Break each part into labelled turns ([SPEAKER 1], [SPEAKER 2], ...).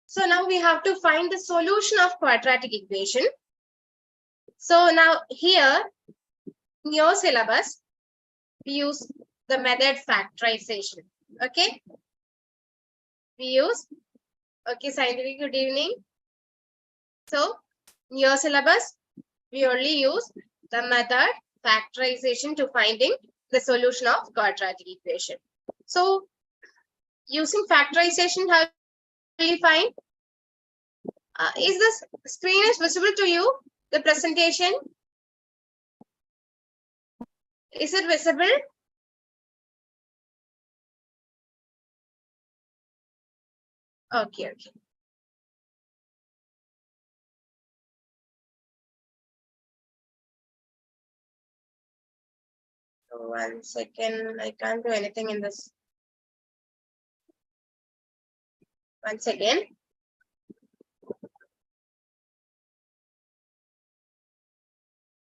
[SPEAKER 1] So now we have to find the solution of quadratic equation. So now here in your syllabus, we use the method factorization. Okay. We use, okay, scientific good evening. So in your syllabus, we only use the method factorization to finding the solution of quadratic equation. So using factorization, how will you find? Is this screen is visible to you? The presentation? Is it visible? Okay. So 1 second, I can't do anything in this. Once again.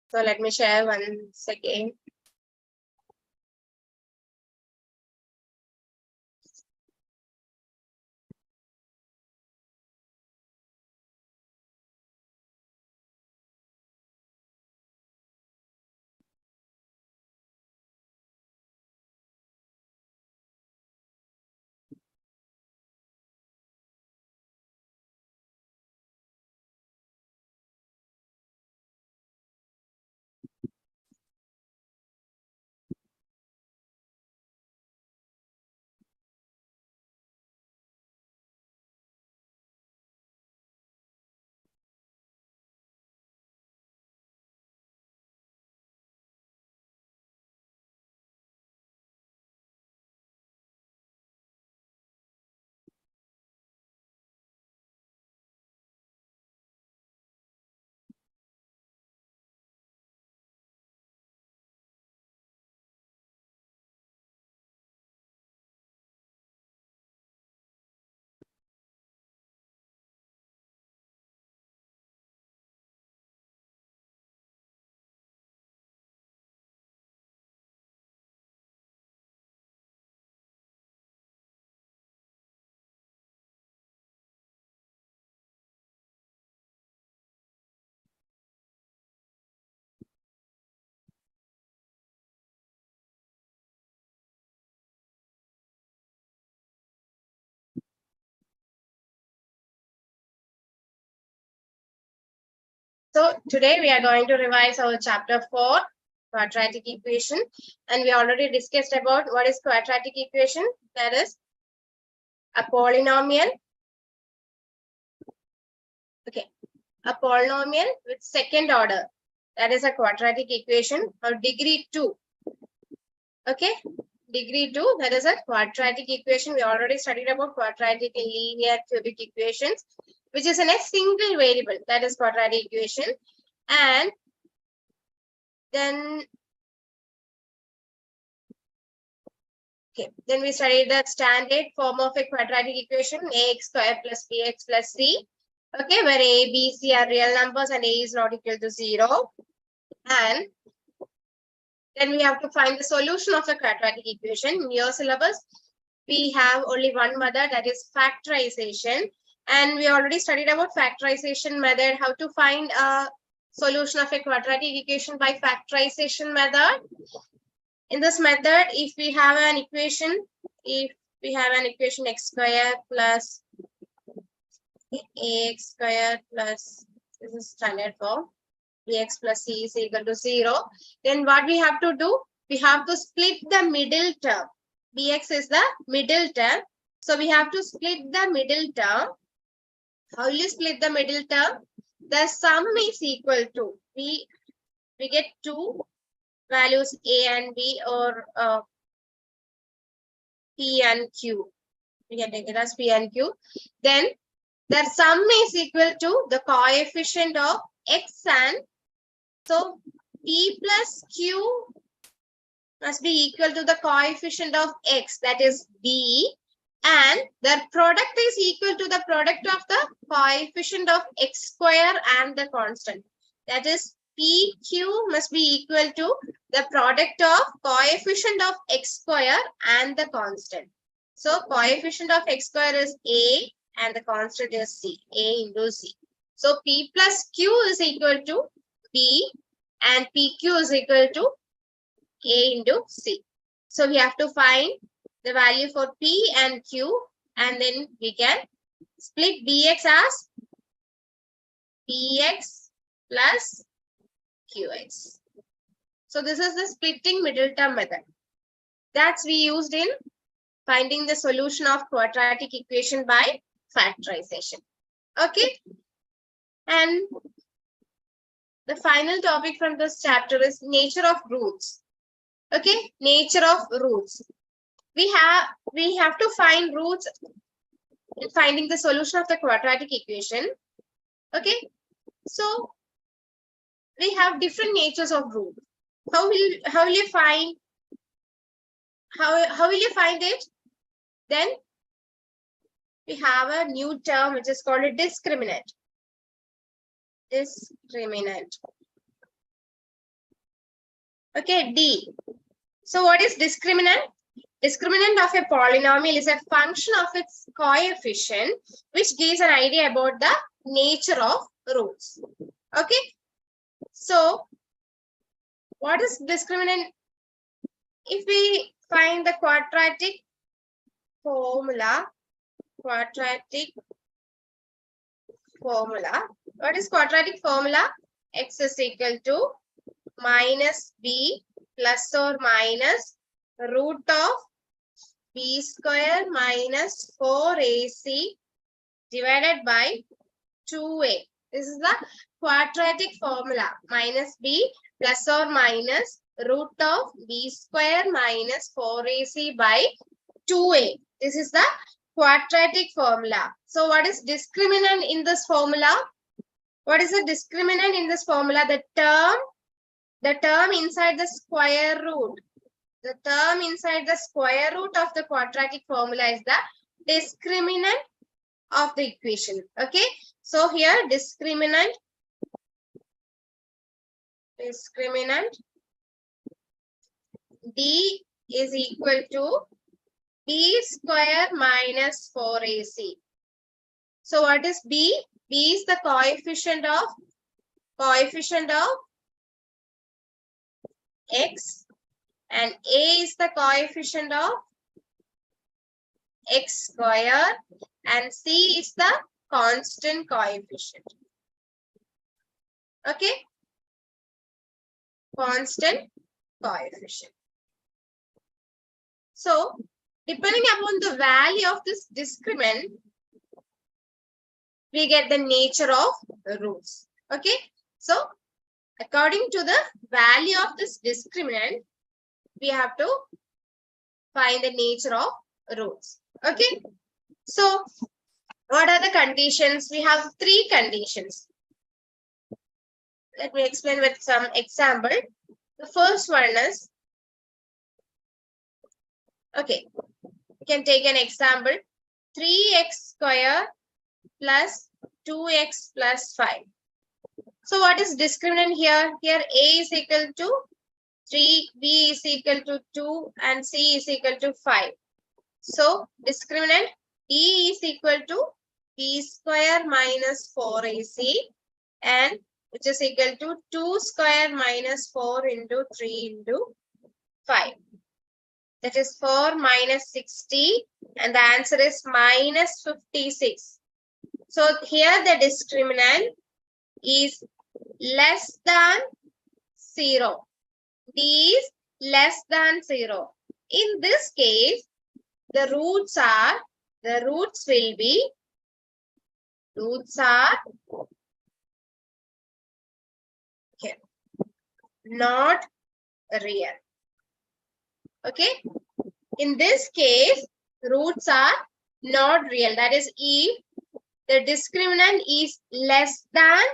[SPEAKER 1] So let me share once again. So today we are going to revise our chapter 4, quadratic equation. And we already discussed about what is quadratic equation. That is a polynomial. Okay. A polynomial with second order. That is a quadratic equation or degree 2. Okay. Degree 2, that is a quadratic equation. We already studied about quadratic and linear cubic equations, which is in a single variable. That is quadratic equation. And then we studied the standard form of a quadratic equation, ax square plus bx plus c. Okay, where a, b, c are real numbers and a is not equal to 0. And then we have to find the solution of the quadratic equation. In your syllabus, we have only one method, that is factorization. And we already studied about factorization method, how to find a solution of a quadratic equation by factorization method. In this method, if we have an equation, x square plus ax square plus, this is standard form, bx plus c is equal to 0, then what we have to do? We have to split the middle term. Bx is the middle term. So we have to split the middle term. How will you split the middle term? The sum is equal to, we get two values a and b, or p and q. We can take it as p and q. Then the sum is equal to the coefficient of x, and so p plus q must be equal to the coefficient of x, that is b, and the product is equal to the product of the coefficient of x square and the constant. That is PQ must be equal to the product of coefficient of x square and the constant. So coefficient of x square is a and the constant is c, a into c. So p plus q is equal to b and pq is equal to a into c. So we have to find the value for p and q, and then we can split bx as px plus qx. So this is the splitting middle term method that's we used in finding the solution of quadratic equation by factorization. Okay. And the final topic from this chapter is nature of roots. Okay. Nature of roots. We have to find roots in finding the solution of the quadratic equation. Okay. So we have different natures of root. How will you find how will you find it? Then we have a new term which is called a discriminant. Discriminant. Okay, D. So what is discriminant? Discriminant of a polynomial is a function of its coefficient which gives an idea about the nature of roots. Okay. So what is discriminant? If we find the quadratic formula, what is quadratic formula? X is equal to minus b plus or minus root of b square minus 4ac divided by 2a. This is the quadratic formula. Minus b plus or minus root of b square minus 4ac by 2a. This is the quadratic formula. So what is discriminant in this formula? What is the discriminant in this formula? The term inside the square root. The term inside the square root of the quadratic formula is the discriminant of the equation. Okay. So here discriminant D is equal to b square minus 4ac. So what is b? B is the coefficient of x, and a is the coefficient of x square, and c is the constant coefficient. Okay. Constant coefficient. So depending upon the value of this discriminant, we get the nature of roots. Okay. So according to the value of this discriminant, we have to find the nature of roots. Okay. So what are the conditions? We have three conditions. Let me explain with some example. The first one is, okay, we can take an example. 3x square plus 2x plus 5. So what is discriminant here? Here a is equal to 3, b is equal to 2, and c is equal to 5. So discriminant e is equal to b square minus 4ac, and which is equal to 2 square minus 4 into 3 into 5. That is 4 minus 60, and the answer is minus 56. So here the discriminant is less than 0. D is less than 0. In this case, the roots are okay, not real. Okay. In this case, roots are not real. That is, if the discriminant is less than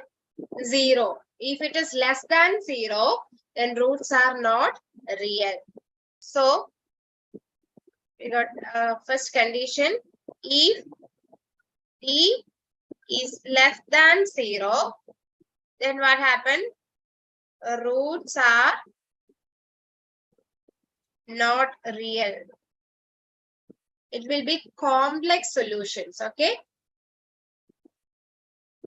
[SPEAKER 1] 0. If it is less than 0, then roots are not real. So we got first condition. If D is less than 0, then what happened? Roots are not real. It will be complex solutions. Okay.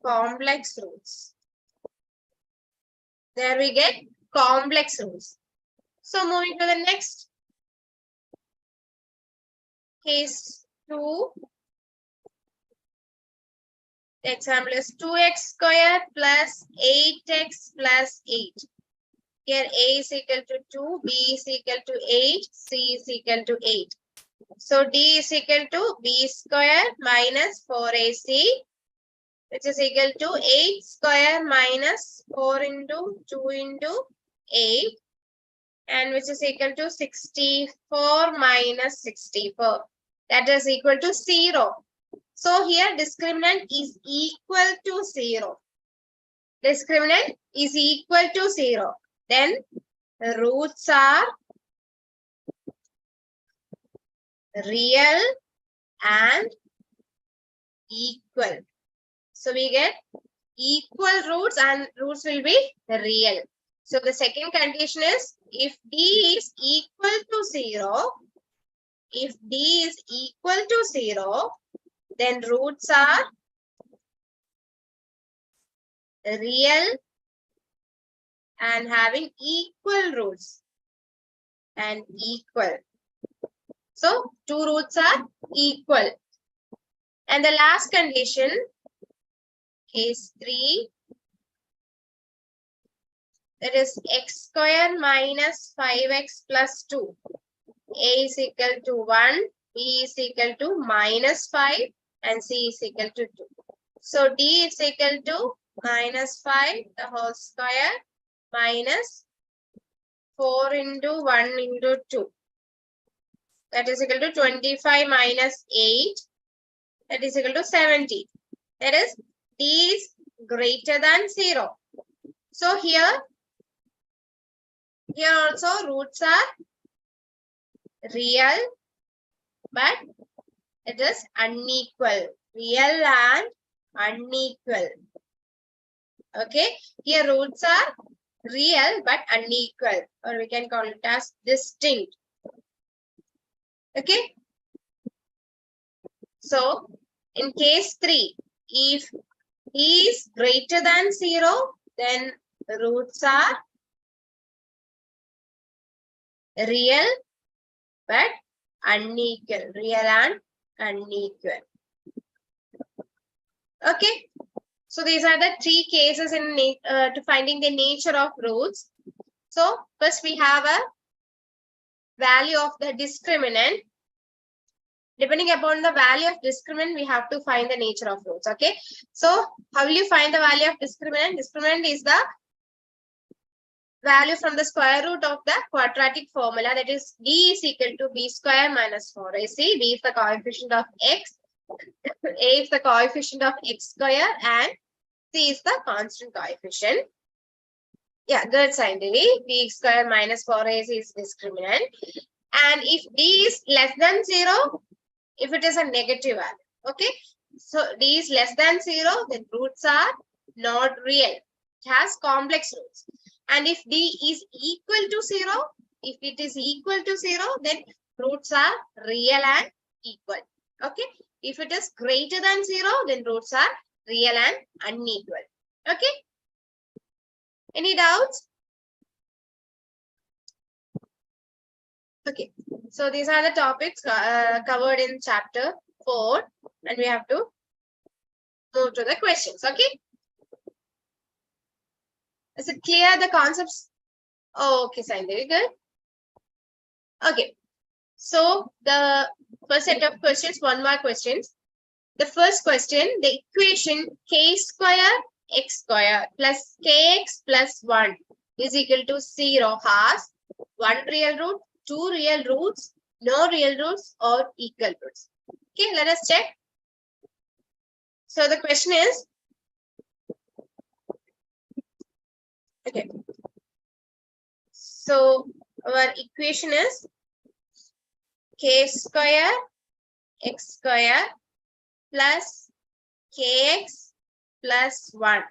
[SPEAKER 1] Complex roots. There we get complex roots. So moving to the next. Case 2. The example is 2x squared plus 8x plus 8. Here a is equal to 2, b is equal to 8, c is equal to 8. So d is equal to b square minus 4ac, which is equal to 8 square minus 4 into 2 into 8, and which is equal to 64 minus 64. That is equal to 0. So here discriminant is equal to 0. Discriminant is equal to 0. Then the roots are real and equal. So we get equal roots and roots will be real. So the second condition is if d is equal to 0, if d is equal to 0, then roots are real and having equal roots and equal. So two roots are equal. And the last condition, case 3, that is x square minus 5x plus 2. A is equal to 1, b is equal to minus 5, and c is equal to 2. So d is equal to minus 5 the whole square minus 4 into 1 into 2. That is equal to 25 minus 8. That is equal to 70. That is d is greater than 0. So here also roots are real, but it is unequal. Real and unequal. Okay. Here roots are real but unequal, or we can call it as distinct. Okay. So in case 3, if d is greater than 0, then roots are real but unequal. Real and unequal. Okay. So these are the 3 cases in to finding the nature of roots. So first we have a value of the discriminant. Depending upon the value of discriminant, we have to find the nature of roots. Okay. So how will you find the value of discriminant? Discriminant is the value from the square root of the quadratic formula, that is d is equal to b square minus 4ac. B is the coefficient of x, a is the coefficient of x square, and c is the constant coefficient. Yeah, good, scientifically. B square minus 4ac is discriminant. And if d is less than 0, if it is a negative value, okay. So d is less than 0, then roots are not real. It has complex roots. And if d is equal to 0, if it is equal to 0, then roots are real and equal. Okay. If it is greater than 0, then roots are real and unequal. Okay. Any doubts? Okay. So these are the topics covered in chapter 4, and we have to move to the questions. Okay. Is it clear, the concepts? Oh, okay, fine. Very good. Okay. So the first set of questions, 1 more questions. The first question, the equation k square x square plus kx plus 1 is equal to 0 has 1 real root, 2 real roots, no real roots, or equal roots. Okay, let us check. So the question is, okay. So our equation is k square x square plus kx plus 1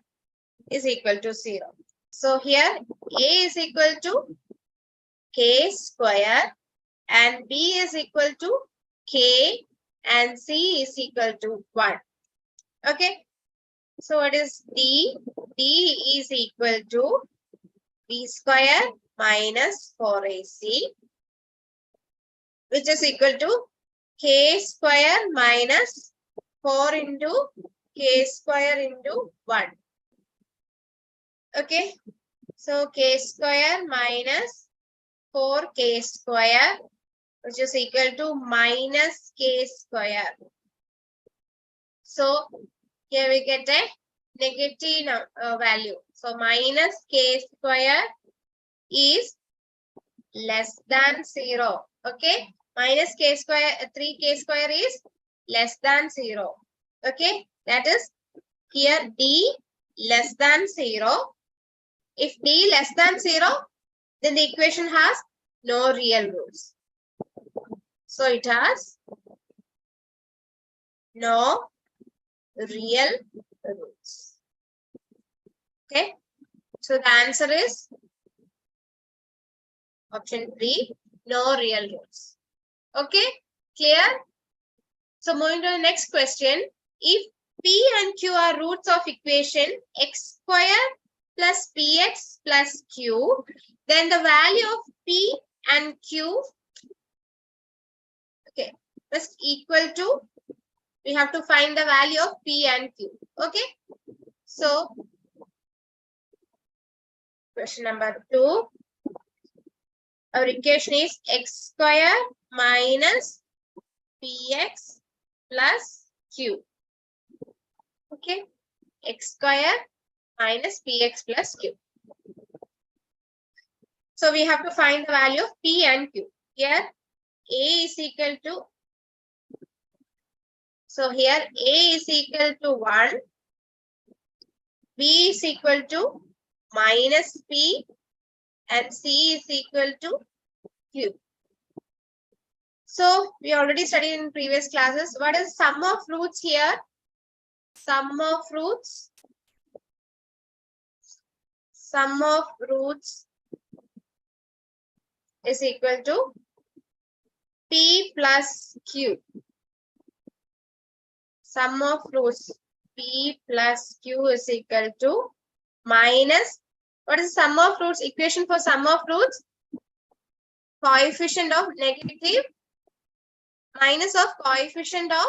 [SPEAKER 1] is equal to 0. So here a is equal to k square and b is equal to K and C is equal to 1. Okay. So what is D? D is equal to B square minus 4AC, which is equal to K square minus 4 into K square into 1. Okay. So K square minus 4K square, which is equal to minus K square. So here we get a negative value. So minus K square is less than 0. Okay. Minus K square, 3K square is less than 0. Okay. That is here D less than 0. If D less than 0, then the equation has no real roots. So it has no real roots. Okay. So the answer is option 3, no real roots. Okay. Clear? So moving to the next question. If P and Q are roots of equation x square plus px plus q, then the value of P and Q, okay, is equal to, we have to find the value of P and Q. Okay. So question number 2. Our equation is x square minus px plus q. Okay. X square minus px plus q. So we have to find the value of P and Q. Here A is equal to, so here A is equal to 1, B is equal to minus P, and C is equal to Q. So we already studied in previous classes. What is sum of roots here? Sum of roots. Sum of roots is equal to P plus Q. Sum of roots P plus Q is equal to minus, what is sum of roots? Equation for sum of roots? Coefficient of negative minus of coefficient of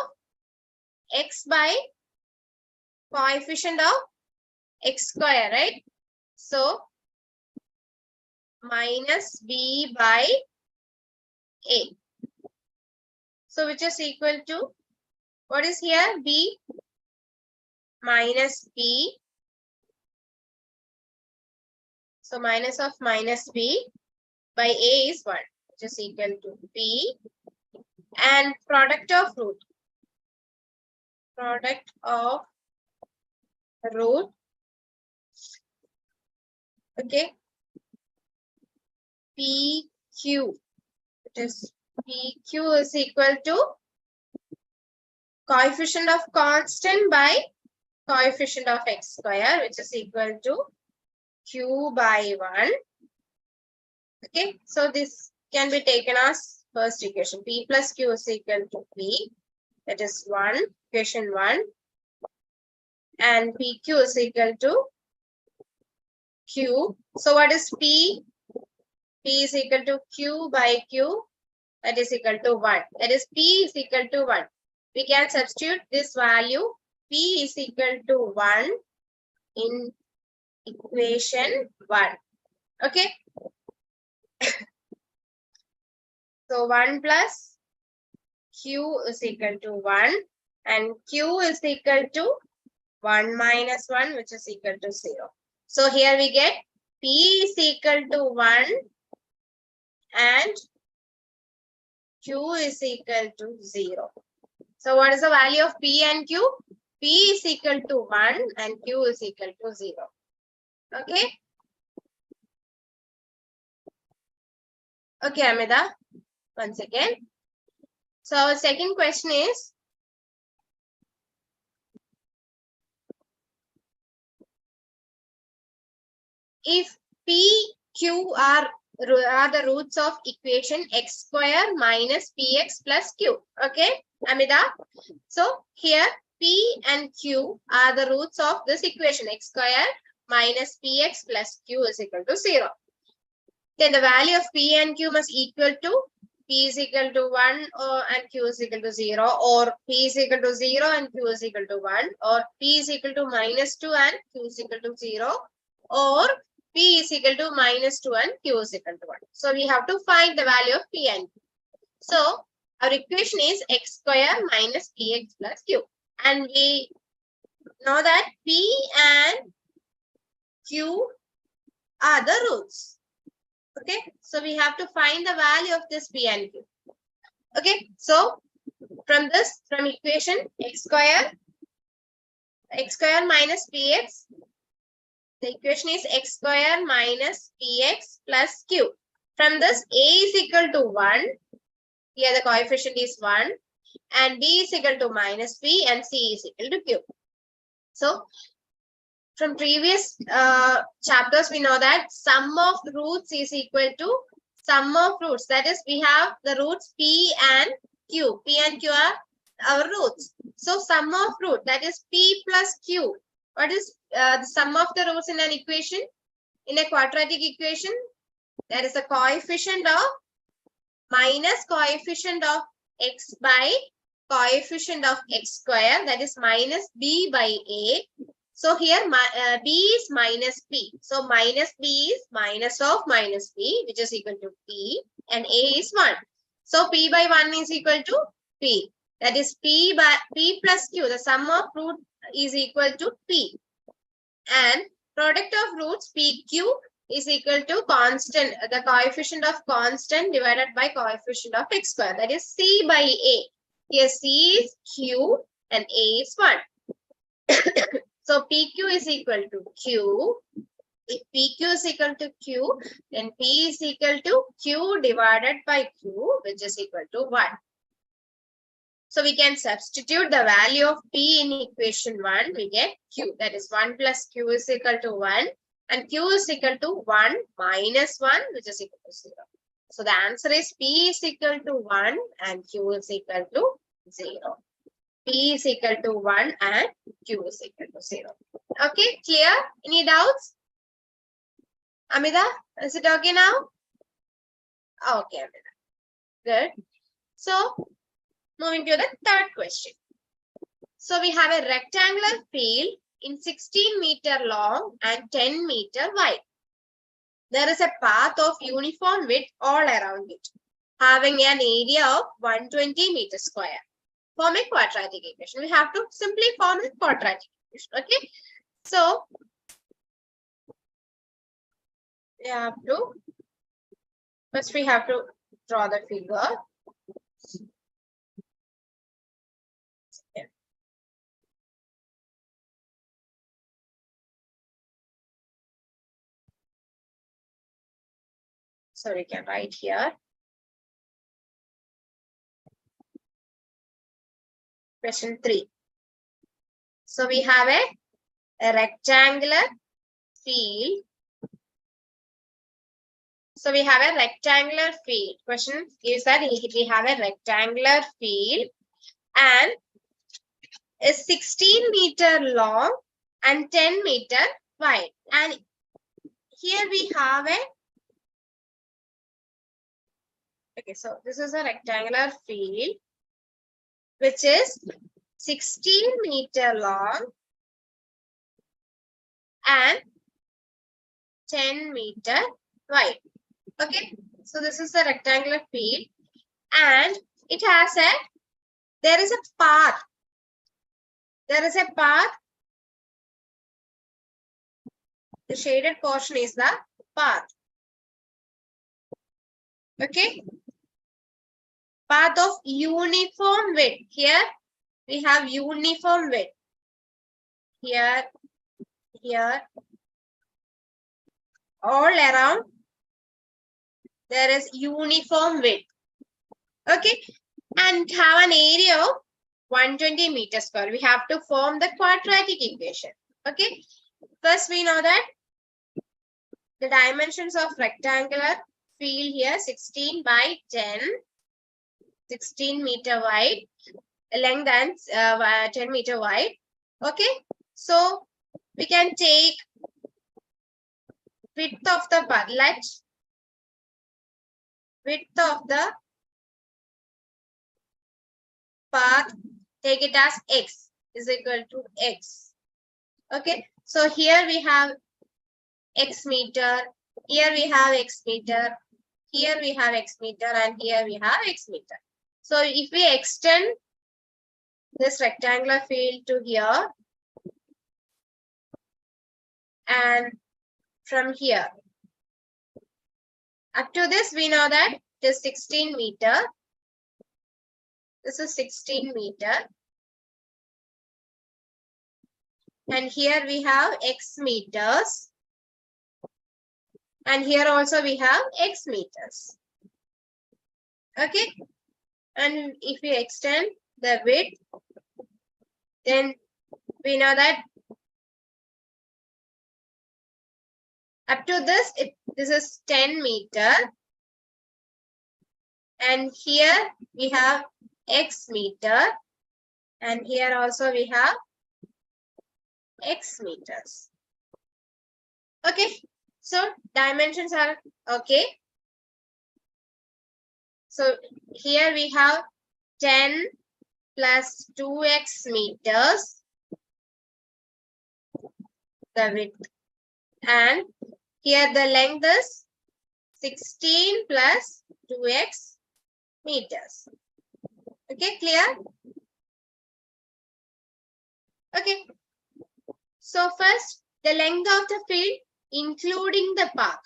[SPEAKER 1] x by coefficient of x square, right? So minus B by A. So which is equal to, what is here? B minus B. So minus of minus B by A is 1, which is equal to B. And product of root. Product of root. Okay. PQ. It is PQ is equal to coefficient of constant by coefficient of x square, which is equal to Q by 1. Okay. So this can be taken as first equation. P plus Q is equal to P. That is 1. Equation 1. And PQ is equal to Q. So what is P? P is equal to Q by Q. That is equal to 1. That is P is equal to 1. We can substitute this value. P is equal to 1 in equation 1. Okay. So 1 plus Q is equal to 1. And Q is equal to 1 minus 1, which is equal to 0. So here we get P is equal to 1 and Q is equal to 0. So what is the value of P and Q? P is equal to 1 and Q is equal to 0. Okay. Okay, Amida. Once again. So our second question is, if P, Q are are the roots of equation x square minus px plus q. Okay, Amida. So here p and q are the roots of this equation x square minus px plus q is equal to 0. Then the value of p and q must equal to p is equal to 1 and q is equal to 0, or p is equal to 0 and q is equal to 1, or p is equal to minus 2 and q is equal to 0, or p is equal to minus 2 and q is equal to 1. So we have to find the value of p and q. So our equation is x square minus px plus q. And we know that p and q are the roots. Okay, so we have to find the value of this p and q. Okay, so from equation x square minus px, the equation is x square minus px plus q. From this, a is equal to 1. Here the coefficient is 1. And b is equal to minus p and c is equal to q. So from previous chapters, we know that sum of roots is equal to sum of roots. That is, we have the roots p and q. P and q are our roots. So sum of root, that is p plus q. What is the sum of the roots in an equation? In a quadratic equation, that is the coefficient of minus coefficient of x by coefficient of x square, that is minus b by a. So here b is minus p. So minus b is minus of minus p, which is equal to p, and a is 1. So p by 1 is equal to p. That is p plus q. The sum of root is equal to p. And product of roots pq is equal to constant, the coefficient of constant divided by coefficient of x square. That is c by a. Here c is q and a is 1. So PQ is equal to Q. If PQ is equal to Q, then P is equal to Q divided by Q, which is equal to 1. So we can substitute the value of P in equation 1. We get Q. That is 1 plus Q is equal to 1. And Q is equal to 1 minus 1, which is equal to 0. So the answer is P is equal to 1 and Q is equal to 0. P is equal to 1 and Q is equal to 0. Okay, clear? Any doubts? Amida, is it okay now? Okay, Amida. Good. So, moving to the third question. So, we have a rectangular field in 16 meter long and 10 meter wide. There is a path of uniform width all around it, having an area of 120 meters square. Form a quadratic equation. We have to simply form a quadratic equation. Okay. So first we have to draw the figure. Okay. So we can write here. Question 3. So we have a rectangular field. So we have a rectangular field. Question is that we have a rectangular field and is 16 meter long and 10 meter wide. And here we have okay, so this is a rectangular field which is 16 meter long and 10 meter wide. Okay, so this is the rectangular field and it has there is a path. There is a path. The shaded portion is the path. Okay. Path of uniform width. Here we have uniform width. Here, all around there is uniform width. Okay. And have an area of 120 meters square. We have to form the quadratic equation. Okay. First we know that the dimensions of rectangular field here 16 by 10, 16 meter wide, length and 10 meter wide. Okay, so we can take width of the path. Let width of the path, take it as x is equal to x. Okay, so here we have x meter, here we have x meter, here we have x meter, and here we have x meter. So if we extend this rectangular field to here and from here up to this, we know that it is 16 meter. This is 16 meter. And here we have x meters. And here also we have x meters. Okay. And if we extend the width, then we know that up to this, this is 10 meter. And here we have x meter. And here also we have x meters. Okay. So dimensions are okay. So here we have 10 plus 2x meters, the width. And here the length is 16 plus 2x meters. Okay, clear? Okay. So first, the length of the field including the path.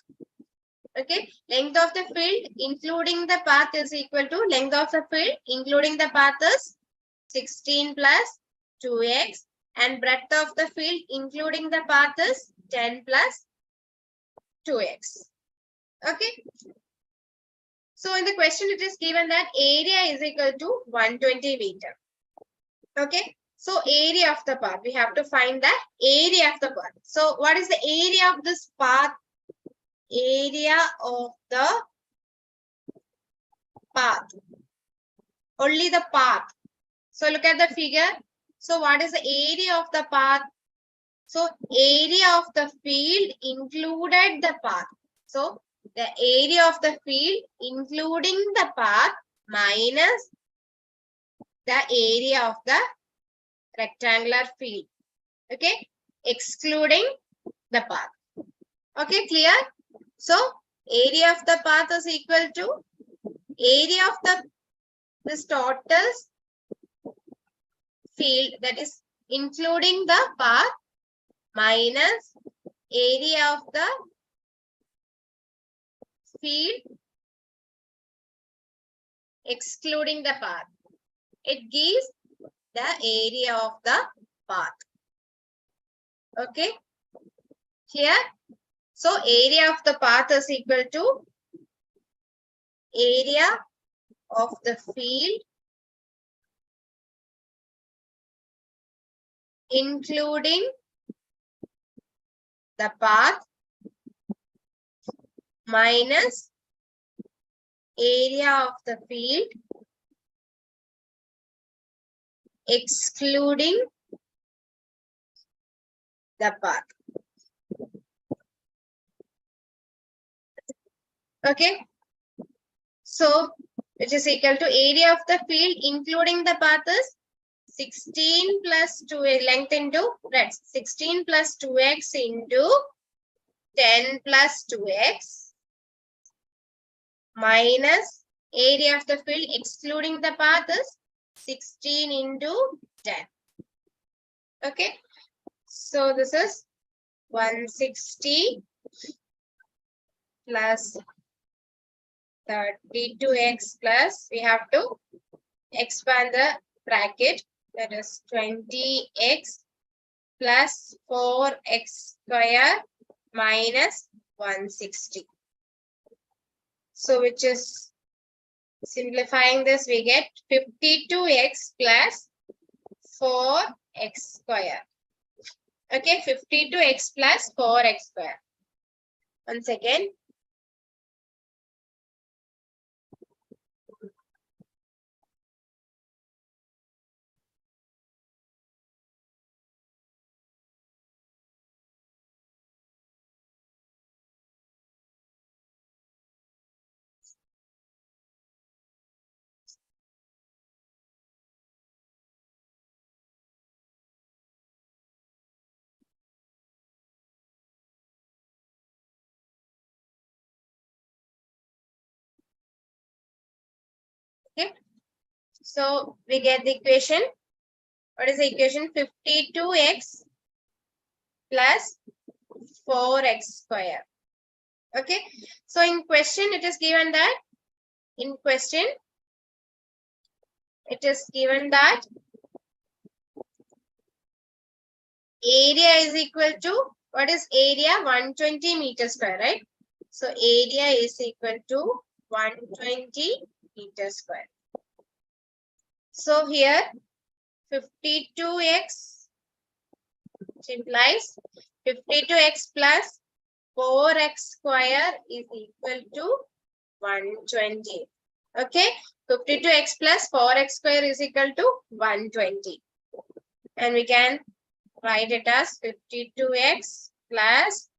[SPEAKER 1] Okay, length of the field including the path is equal to length of the field including the path is 16 plus 2x, and breadth of the field including the path is 10 plus 2x. Okay. So in the question it is given that area is equal to 120 meter. Okay. So area of the path, we have to find the area of the path. So what is the area of this path? Area of the path. Only the path. So look at the figure. So what is the area of the path? So area of the field included the path. So the area of the field including the path minus the area of the rectangular field. Okay, excluding the path. Okay, clear? So area of the path is equal to area of this total field, that is including the path, minus area of the field excluding the path. It gives the area of the path. Okay, here. So area of the path is equal to area of the field including the path minus area of the field excluding the path. Okay. So which is equal to area of the field including the path is 16 plus 2 length into 16 plus 2x into 10 plus 2x minus area of the field excluding the path is 16 into 10. Okay. So this is 160 plus 32x plus, we have to expand the bracket, that is 20x plus 4x square minus 160. So which is simplifying this, we get 52x plus 4x square. Okay, 52x plus 4x square. Once again, Okay. So we get the equation. What is the equation? 52x plus 4x square. Okay. So in question, it is given that area is equal to, what is area? 120 meters square, right? So area is equal to 120 meters square. So here 52x, which implies 52x plus 4x square is equal to 120. Okay, 52x plus 4x square is equal to 120. And we can write it as 52x plus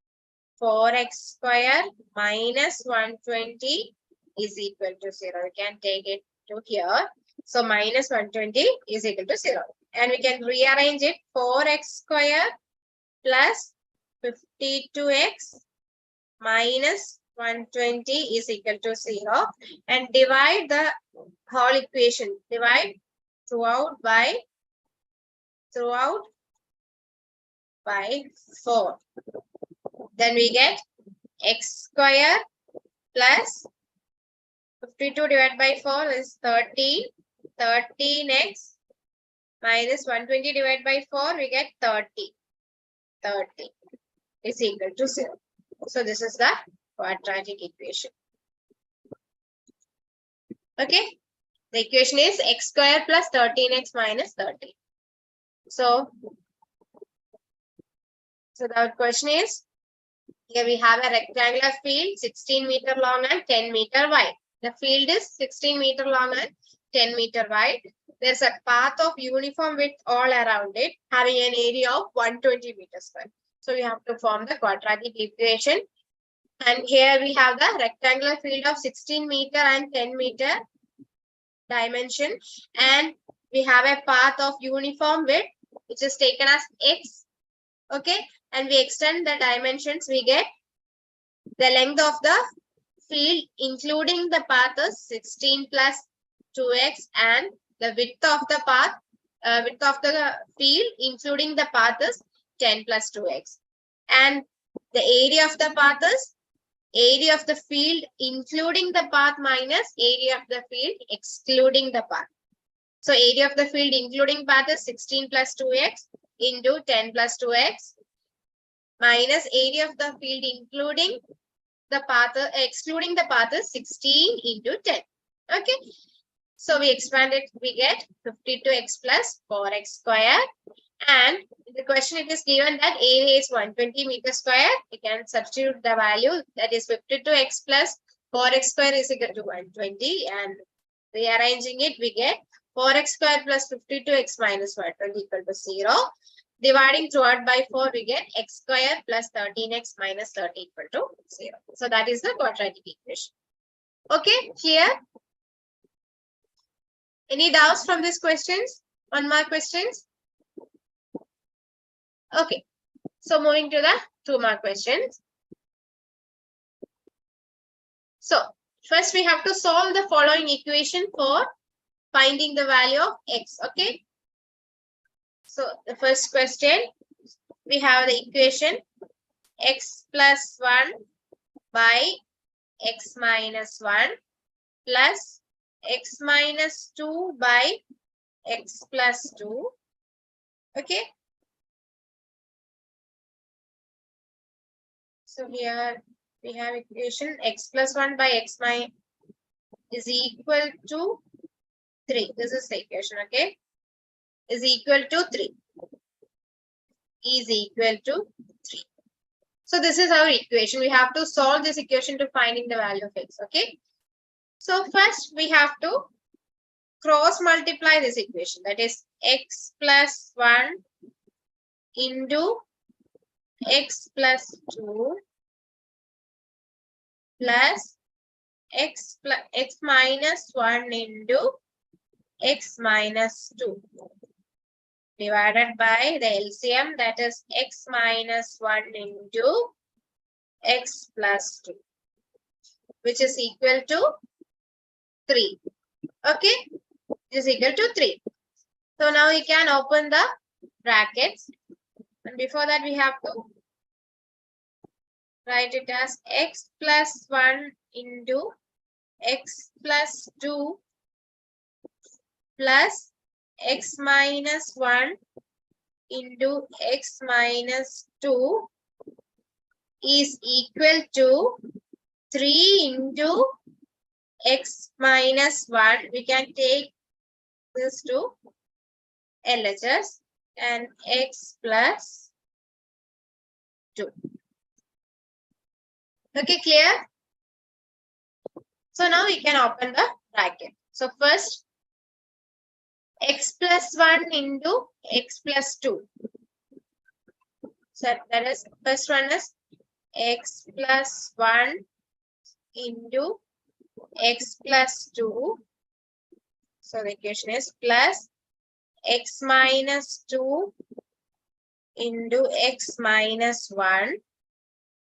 [SPEAKER 1] 4x square minus 120 is equal to 0. We can take it to here. So minus 120 is equal to 0. And we can rearrange it. 4x square plus 52x minus 120 is equal to 0. And divide the whole equation. Divide throughout by 4. Then we get x square plus 52 divided by 4 is 13. 13x minus 120 divided by 4, we get 30. 30 is equal to 0. So this is the quadratic equation. Okay. The equation is x square plus 13x minus 30. So the question is, here we have a rectangular field 16 meter long and 10 meter wide. The field is 16 meter long and 10 meter wide. There's a path of uniform width all around it, having an area of 120 meters square. So we have to form the quadratic equation. And here we have the rectangular field of 16 meter and 10 meter dimension. And we have a path of uniform width, which is taken as x. Okay. And we extend the dimensions, we get the length of the field, including the path, is 16 plus 2x, and the width of the path, width of the field, including the path, is 10 plus 2x. And the area of the path is area of the field, including the path, minus area of the field, excluding the path. So area of the field, including path, is 16 plus 2x into 10 plus 2x, minus area of the field, including the path, excluding the path, is 16 into 10. Okay. So we expand it, we get 52x plus 4x square. And in the question it is given that area is 120 meters square. We can substitute the value, that is 52x plus 4x square is equal to 120. And rearranging it, we get 4x square plus 52x minus 120 equal to 0. Dividing throughout by 4, we get x square plus 13x minus 30 equal to 0. So that is the quadratic equation. Okay, clear? Any doubts from these questions? 1 mark questions? Okay, so moving to the 2 mark questions. So first we have to solve the following equation for finding the value of x. Okay. So the first question, we have the equation x plus 1 by x minus 1 plus x minus 2 by x plus 2. Okay. So here we have equation x plus 1 by x minus is equal to 3. This is the equation. Okay. Is equal to 3. Is equal to 3. So this is our equation. We have to solve this equation to finding the value of x. Okay. So first we have to cross multiply this equation. That is x plus 1 into x plus 2 plus x minus 1 into x minus 2 divided by the LCM, that is x minus 1 into x plus 2, which is equal to 3. Okay, is equal to 3. So now we can open the brackets. And before that, we have to write it as x plus 1 into x plus 2 plus x minus 1 into x minus 2 is equal to 3 into x minus 1. We can take this to LHS and x plus 2. Okay, clear? So now we can open the bracket. So first, x plus 1 into x plus 2. So that is, first one is x plus 1 into x plus 2. So the equation is plus x minus 2 into x minus 1.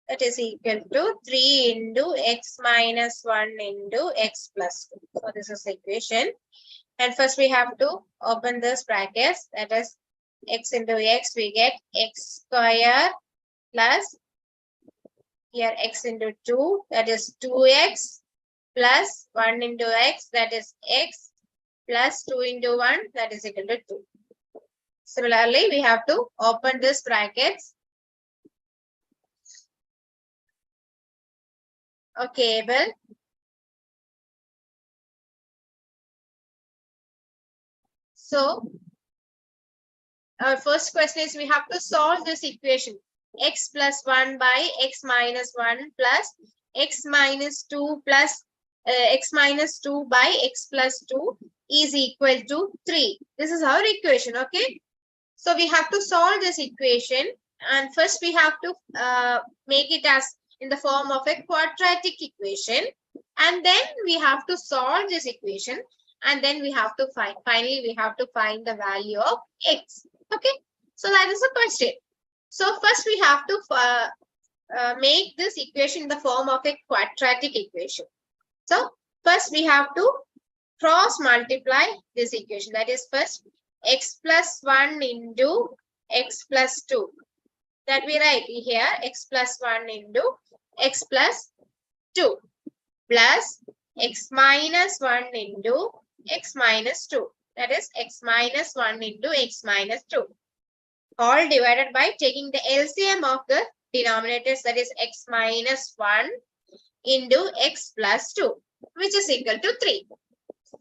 [SPEAKER 1] That is equal to 3 into x minus 1 into x plus 2. So this is the equation. And first we have to open this brackets. That is x into x, we get x square plus here x into 2, that is 2x plus 1 into x, that is x plus 2 into 1, that is equal to 2. Similarly, we have to open this brackets. Okay, well, so our first question is we have to solve this equation. X plus 1 by x minus 1 plus x minus 2 plus x minus 2 by x plus 2 is equal to 3. This is our equation, okay? So we have to solve this equation, and first we have to make it as in the form of a quadratic equation, and then we have to solve this equation, and then we have to find, finally we have to find the value of x. Okay, so that is the question. So first we have to make this equation in the form of a quadratic equation. So first we have to cross multiply this equation. That is first x plus 1 into x plus 2. That we write here x plus 1 into x plus 2 plus x minus 1 into x minus 2. That is x minus 1 into x minus 2. All divided by taking the LCM of the denominators, that is x minus 1 into x plus 2, which is equal to 3.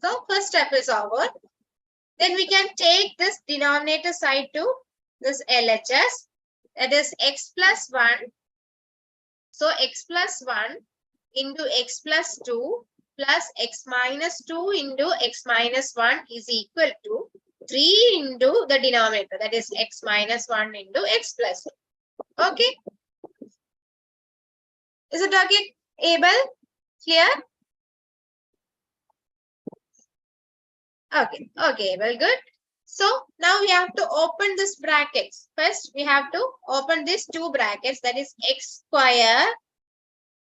[SPEAKER 1] So first step is over. Then we can take this denominator side to this LHS, that is x plus 1. So x plus 1 into x plus 2 plus x minus 2 into x minus 1 is equal to 3 into the denominator, that is x minus 1 into x plus 2. Okay. Is it okay, Abel? Clear? Okay, okay, well, good. So now we have to open this brackets. First, we have to open these two brackets, that is x square,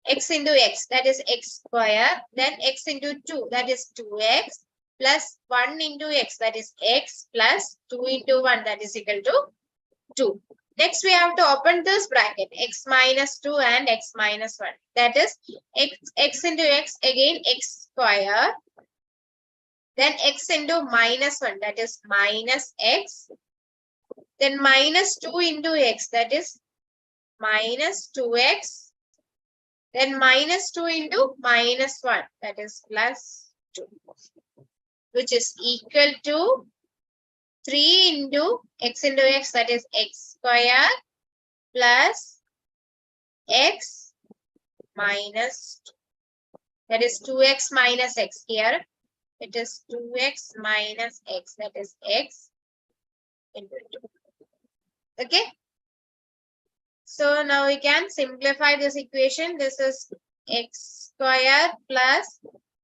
[SPEAKER 1] x into x, that is x square, then x into 2, that is 2x, plus 1 into x, that is x, plus 2 into 1, that is equal to 2. Next, we have to open this bracket, x minus 2 and x minus 1. That is x into x, again x square. Then x into minus 1, that is minus x. Then minus 2 into x, that is minus 2x. Then minus 2 into minus 1, that is plus 2. Which is equal to 3 into x, that is x square plus x minus 2. That is 2x minus x here. It is 2x minus x, that is x into 2. Okay. So now we can simplify this equation. This is x square plus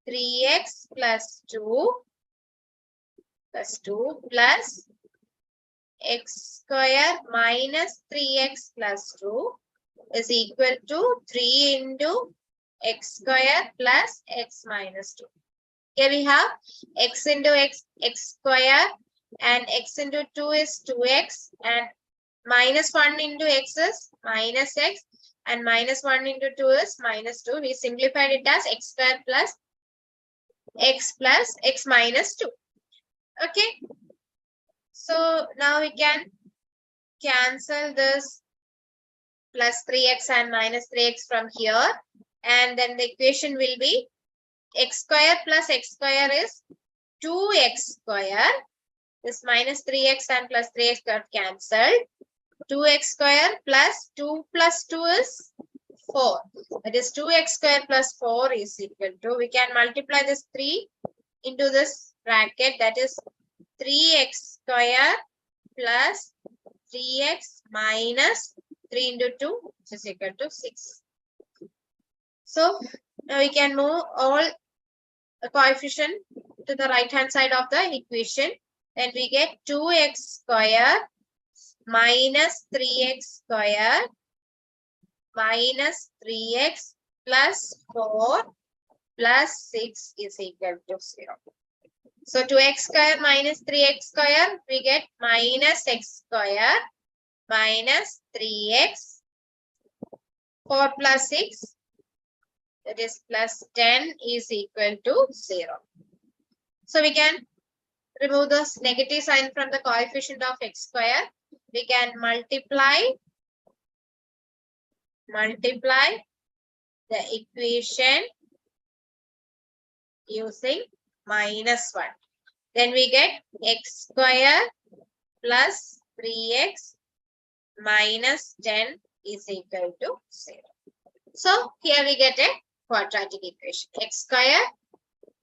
[SPEAKER 1] 3x plus 2 plus x square minus 3x plus 2 is equal to 3 into x square plus x minus 2. Here we have x into x square, and x into 2 is 2x, and minus 1 into x is minus x, and minus 1 into 2 is minus 2. We simplified it as x square plus x minus 2. Okay. So now we can cancel this plus 3x and minus 3x from here. And then the equation will be x square plus x square is 2x square. This minus 3x and plus 3x got cancelled. 2x square plus 2 is 4. That is 2x square plus 4 is equal to, we can multiply this 3 into this bracket, that is 3x square plus 3x minus 3 into 2, which is equal to 6. So now we can move all the coefficient to the right hand side of the equation. Then we get 2x square minus 3x square minus 3x plus 4 plus 6 is equal to 0. So 2x square minus 3x square, we get minus x square minus 3x, 4 plus 6, that is plus 10 is equal to 0. So we can remove this negative sign from the coefficient of x square. We can multiply the equation using minus 1. Then we get x square plus 3x minus 10 is equal to 0. So here we get a quadratic equation. X square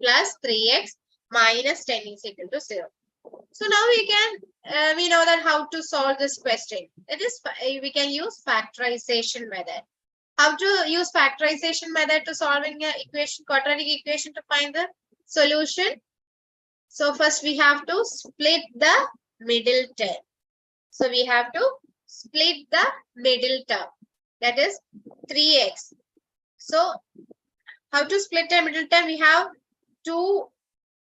[SPEAKER 1] plus 3x minus 10 is equal to 0. So now we know that how to solve this question. That is, we can use factorization method. How to use factorization method to solving a equation, quadratic equation, to find the solution? So first we have to split the middle term. So we have to split the middle term, that is 3x. So how to split the middle term? We have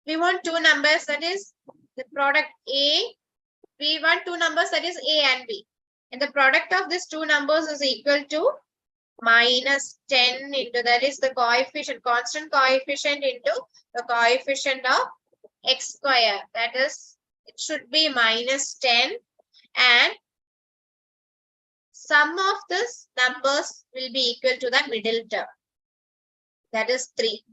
[SPEAKER 1] we want two numbers, that is the product A. We want two numbers, that is A and B. And the product of these two numbers is equal to minus 10 into, that is the coefficient, constant coefficient into the coefficient of x square. That is, it should be minus 10. And sum of these numbers will be equal to the middle term. That is 3.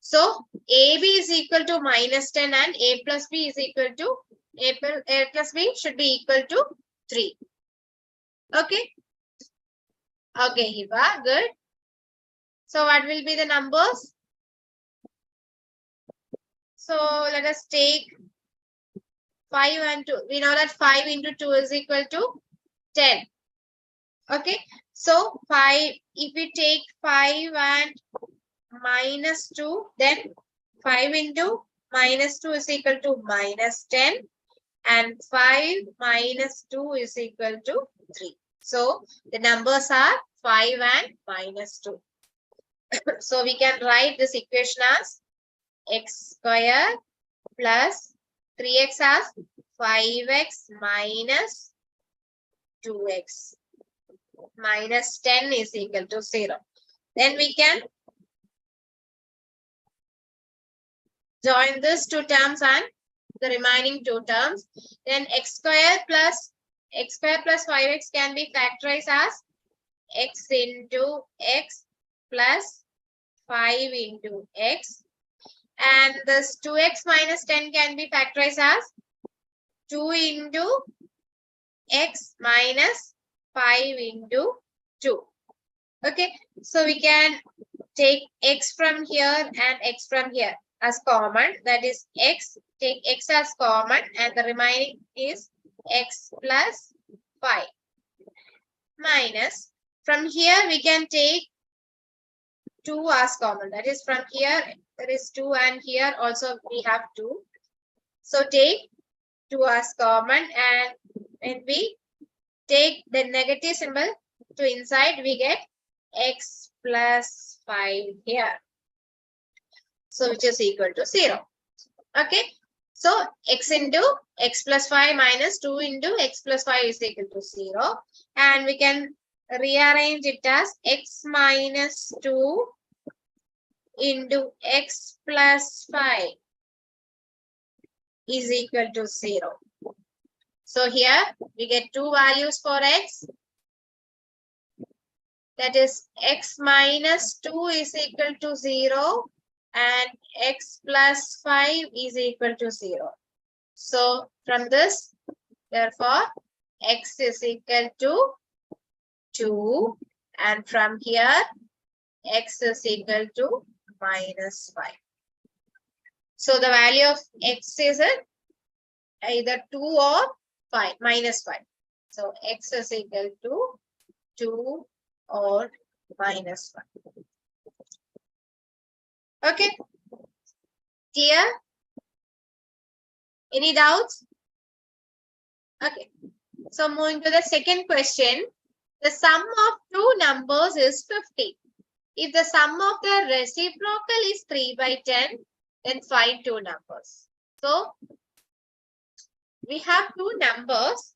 [SPEAKER 1] So AB is equal to minus 10 and A plus B is equal to, A plus B should be equal to 3. Okay. Okay, Hiba, good. So what will be the numbers? So let us take 5 and 2. We know that 5 into 2 is equal to 10. Okay. So 5, if we take 5 and minus 2, then 5 into minus 2 is equal to minus 10, and 5 minus 2 is equal to 3. So the numbers are 5 and minus 2. So we can write this equation as x square plus 3x as 5x minus 2x minus 10 is equal to 0. Then we can join these two terms and the remaining two terms. Then x square plus 5x can be factorized as x into x plus 5 into x. And this 2x minus 10 can be factorized as 2 into x minus 5 into 2. Okay, so we can take x from here and x from here as common. That is x, take x as common, and the remaining is x plus 5. Minus, from here we can take 2 as common. That is, from here there is 2 and here also we have 2. So take 2 as common, and when we take the negative symbol to inside, we get x plus 5 here. So which is equal to 0. Okay. So x into x plus 5 minus 2 into x plus 5 is equal to 0. And we can rearrange it as x minus 2 into x plus 5 is equal to 0. So here we get two values for x. That is x minus 2 is equal to 0 and x plus 5 is equal to 0. So from this, therefore, x is equal to 2 and from here, x is equal to minus 5. So the value of x is either 2 or 5, minus 5. So x is equal to 2 or minus 5. Okay. Clear? Any doubts? Okay. So moving to the second question. The sum of two numbers is 50. If the sum of the reciprocal is 3 by 10, then find two numbers. So we have two numbers.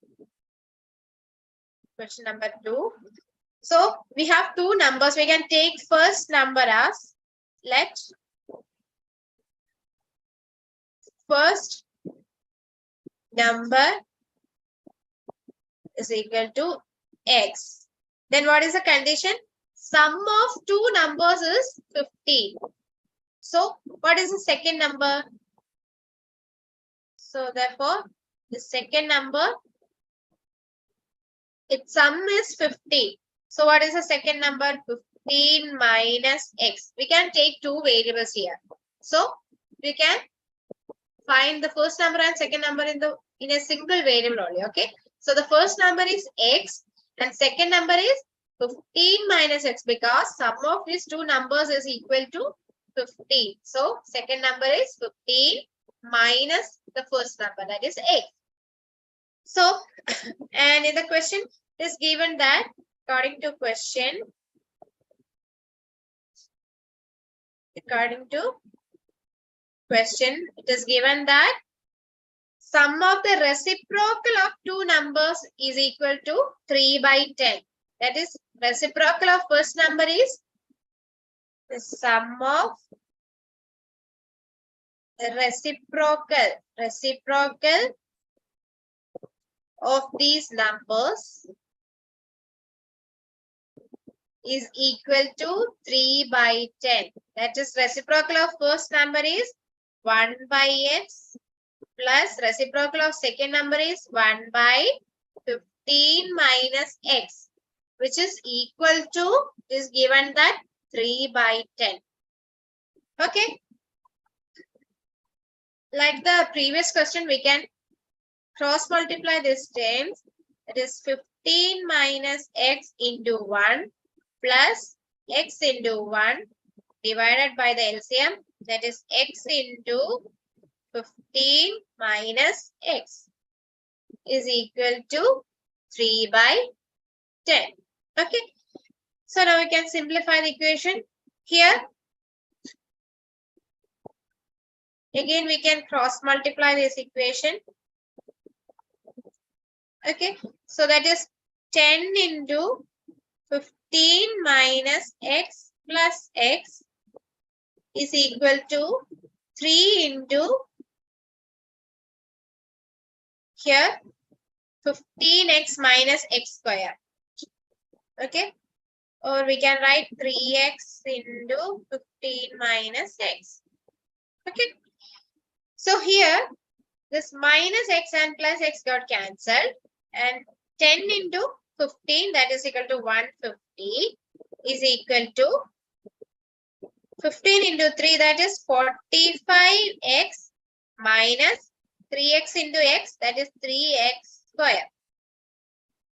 [SPEAKER 1] Question number 2. So we have two numbers. We can take first number as, let first number is equal to x. Then what is the condition? Sum of two numbers is 50. So what is the second number? So therefore, the second number, its sum is 50. So what is the second number? 15 minus x. We can take two variables here. So we can find the first number and second number in a single variable only. Okay. So the first number is x and second number is 15 minus x because sum of these two numbers is equal to 15. So second number is 15 minus the first number, that is x. So, and in the question it is given that according to question, it is given that sum of the reciprocal of two numbers is equal to 3 by 10. That is, reciprocal of first number is the sum of the reciprocal of these numbers is equal to 3 by 10. That is, reciprocal of first number is 1 by x plus reciprocal of second number is 1 by 15 minus x, which is equal to, is given that 3 by 10. Okay. Like the previous question, we can cross multiply these terms. It is 15 minus x into 1 plus x into 1 divided by the LCM. That is x into 15 minus x is equal to 3 by 10. Okay. So now we can simplify the equation. Here, again we can cross multiply this equation. Okay. So that is 10 into 15 minus x plus x is equal to 3 into here 15x minus x square. Okay. Or we can write 3x into 15 minus x. Okay. So here this minus x and plus x got cancelled and 10 into 15, that is equal to 150, is equal to 15 into 3, that is 45x minus 3x into x, that is 3x square.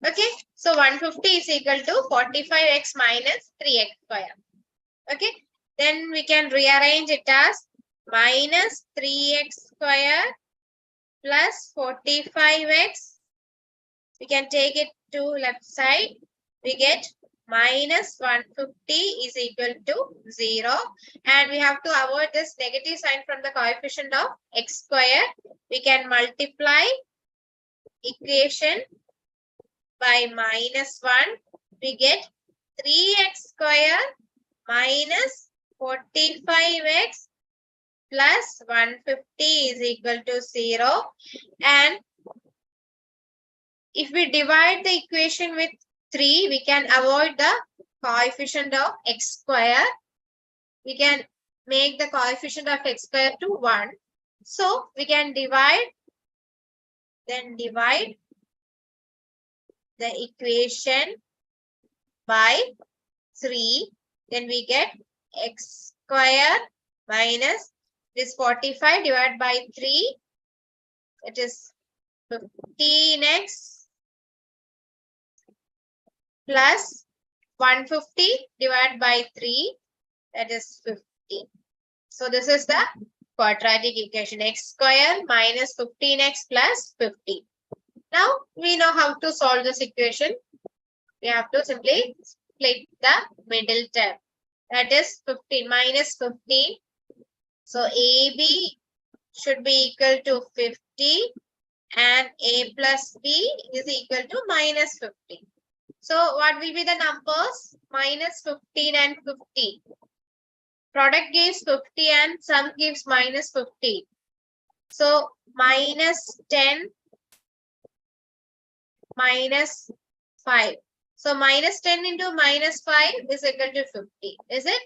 [SPEAKER 1] Okay, so 150 is equal to 45x minus 3x square. Okay, then we can rearrange it as minus 3x square plus 45x. We can take it to left side. We get minus 150 is equal to 0. And we have to avoid this negative sign from the coefficient of x square. We can multiply equation by minus 1. We get 3x square minus 45x plus 150 is equal to 0. And if we divide the equation with 3, we can avoid the coefficient of x square. We can make the coefficient of x square to 1. So we can divide the equation by 3. Then we get x square minus this 45 divided by 3. It is 15x plus 150 divided by 3, that is 50. So this is the quadratic equation, x square minus 15x plus 50. Now we know how to solve this equation. We have to simply split the middle term, that is 15 minus 15. So AB should be equal to 50 and A plus B is equal to minus 50. So what will be the numbers? Minus 15 and 50. Product gives 50 and sum gives minus 50. So minus 10 minus 5. So minus 10 into minus 5 is equal to 50. Is it?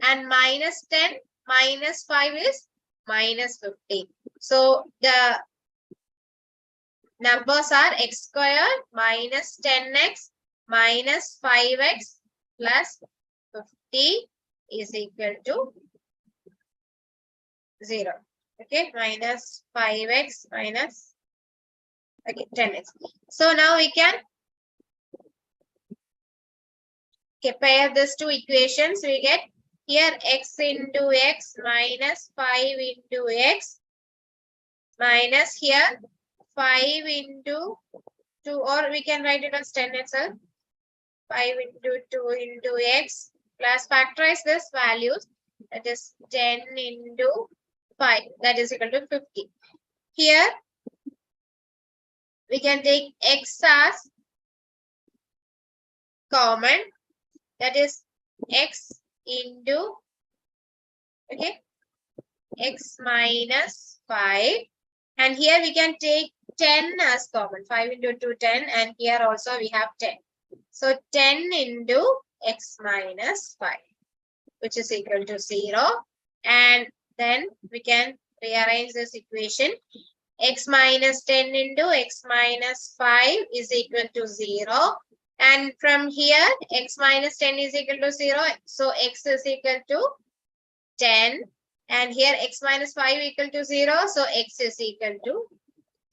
[SPEAKER 1] And minus 10 minus 5 is minus 50. So the numbers are x squared minus 10x minus 5x plus 50 is equal to 0. Okay, minus 5x minus 10x. So now we can pair these two equations. We get here x into x minus 5 into x minus here 5 into 2, or we can write it as 10 itself. 5 into 2 into x plus factorize this values, that is 10 into 5, that is equal to 50. Here we can take x as common, that is x into x minus 5, and here we can take 10 as common. 5 into 2, 10, and here also we have 10. So 10 into x minus 5, which is equal to 0. And then we can rearrange this equation. X minus 10 into x minus 5 is equal to 0. And from here, x minus 10 is equal to 0. So x is equal to 10. And here x minus 5 equal to 0. So x is equal to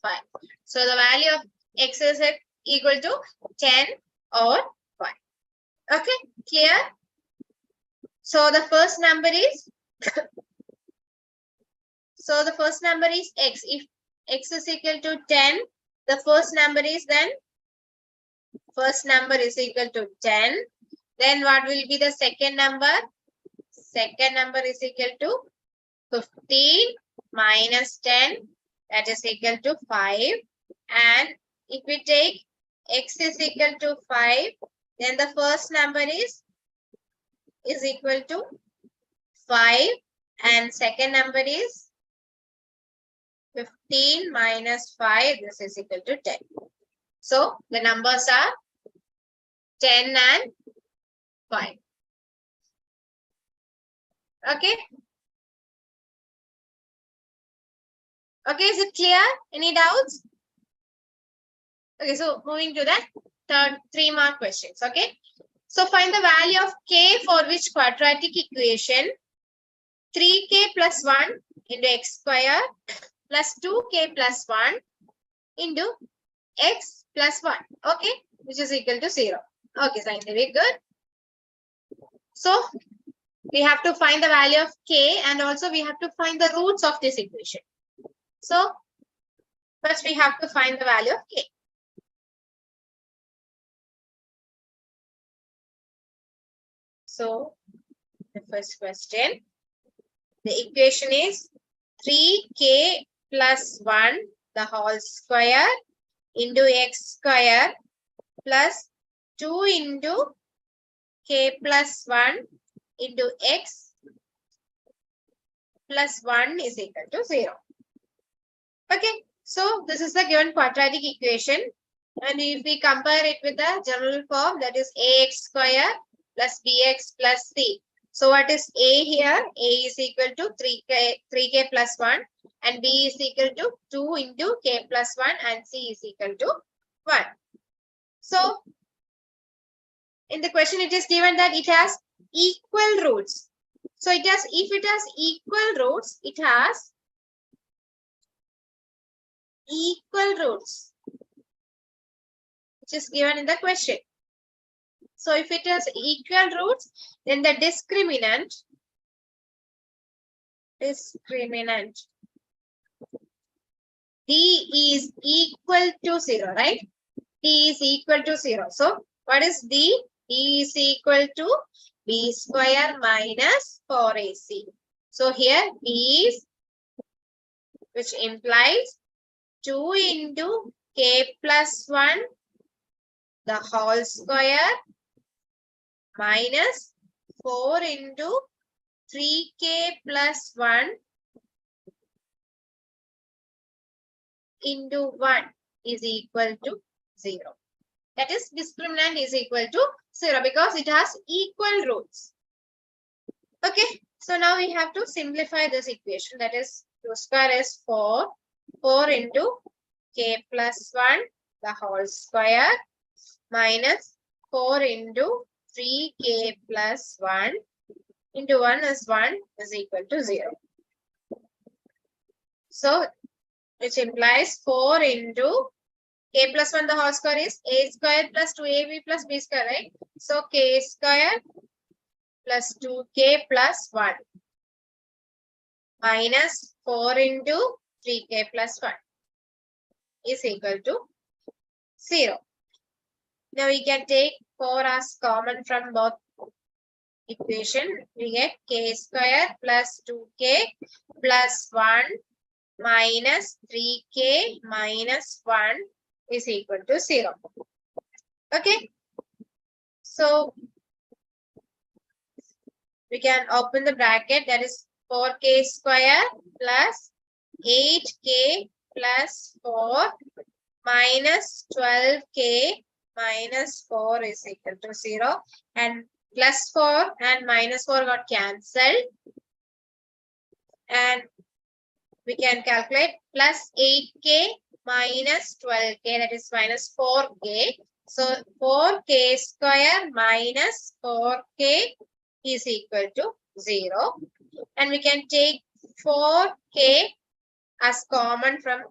[SPEAKER 1] 5. So the value of x is equal to 10 or 5. Okay, clear? So the first number is x. If x is equal to 10, the first number is equal to 10. Then what will be the second number? Second number is equal to 15 minus 10, that is equal to 5. And if we take x is equal to 5, then the first number is equal to 5, and second number is 15 minus 5, this is equal to 10. So the numbers are 10 and 5. Okay. Okay, is it clear? Any doubts? Okay, so moving to the third 3 mark questions. Okay. So find the value of k for which quadratic equation 3k plus 1 into x square plus 2k plus 1 into x plus 1. Okay, which is equal to 0. Okay, scientific, good. So we have to find the value of k, and also we have to find the roots of this equation. So first we have to find the value of k. So the first question, the equation is 3k plus 1 the whole square into x square plus 2 into k plus 1 into x plus 1 is equal to 0. Okay, so this is the given quadratic equation. And if we compare it with the general form, that is ax square plus bx plus c. So what is a here? A is equal to 3k plus 1 and b is equal to 2 into k plus 1 and c is equal to 1. So in the question it is given that it has equal roots. So if it has equal roots, it has equal roots, which is given in the question. So if it has equal roots, then the discriminant d is equal to 0, right? D is equal to 0. So what is D? D is equal to b square minus 4ac. So here b is, which implies 2 into k plus 1 the whole square minus 4 into 3k plus 1 into 1 is equal to 0. That is, discriminant is equal to 0 because it has equal roots. Okay, so now we have to simplify this equation. That is, q square is 4. 4 into k plus 1 the whole square minus 4 into 3k plus 1 into 1 is 1 is equal to 0. So, which implies 4 into k plus 1 the whole square is a square plus 2ab plus b square, right? So, k square plus 2k plus 1 minus 4 into 3k plus 1 is equal to 0. Now, we can take 4 as common from both equation. We get k square plus 2k plus 1 minus 3k minus 1 is equal to 0. Okay. So, we can open the bracket, that is 4k square plus 8k plus 4 minus 12k minus 4 is equal to 0. And plus 4 and minus 4 got cancelled. And we can calculate plus 8k minus 12k, that is minus 4k. So 4k square minus 4k is equal to 0. And we can take 4k as common from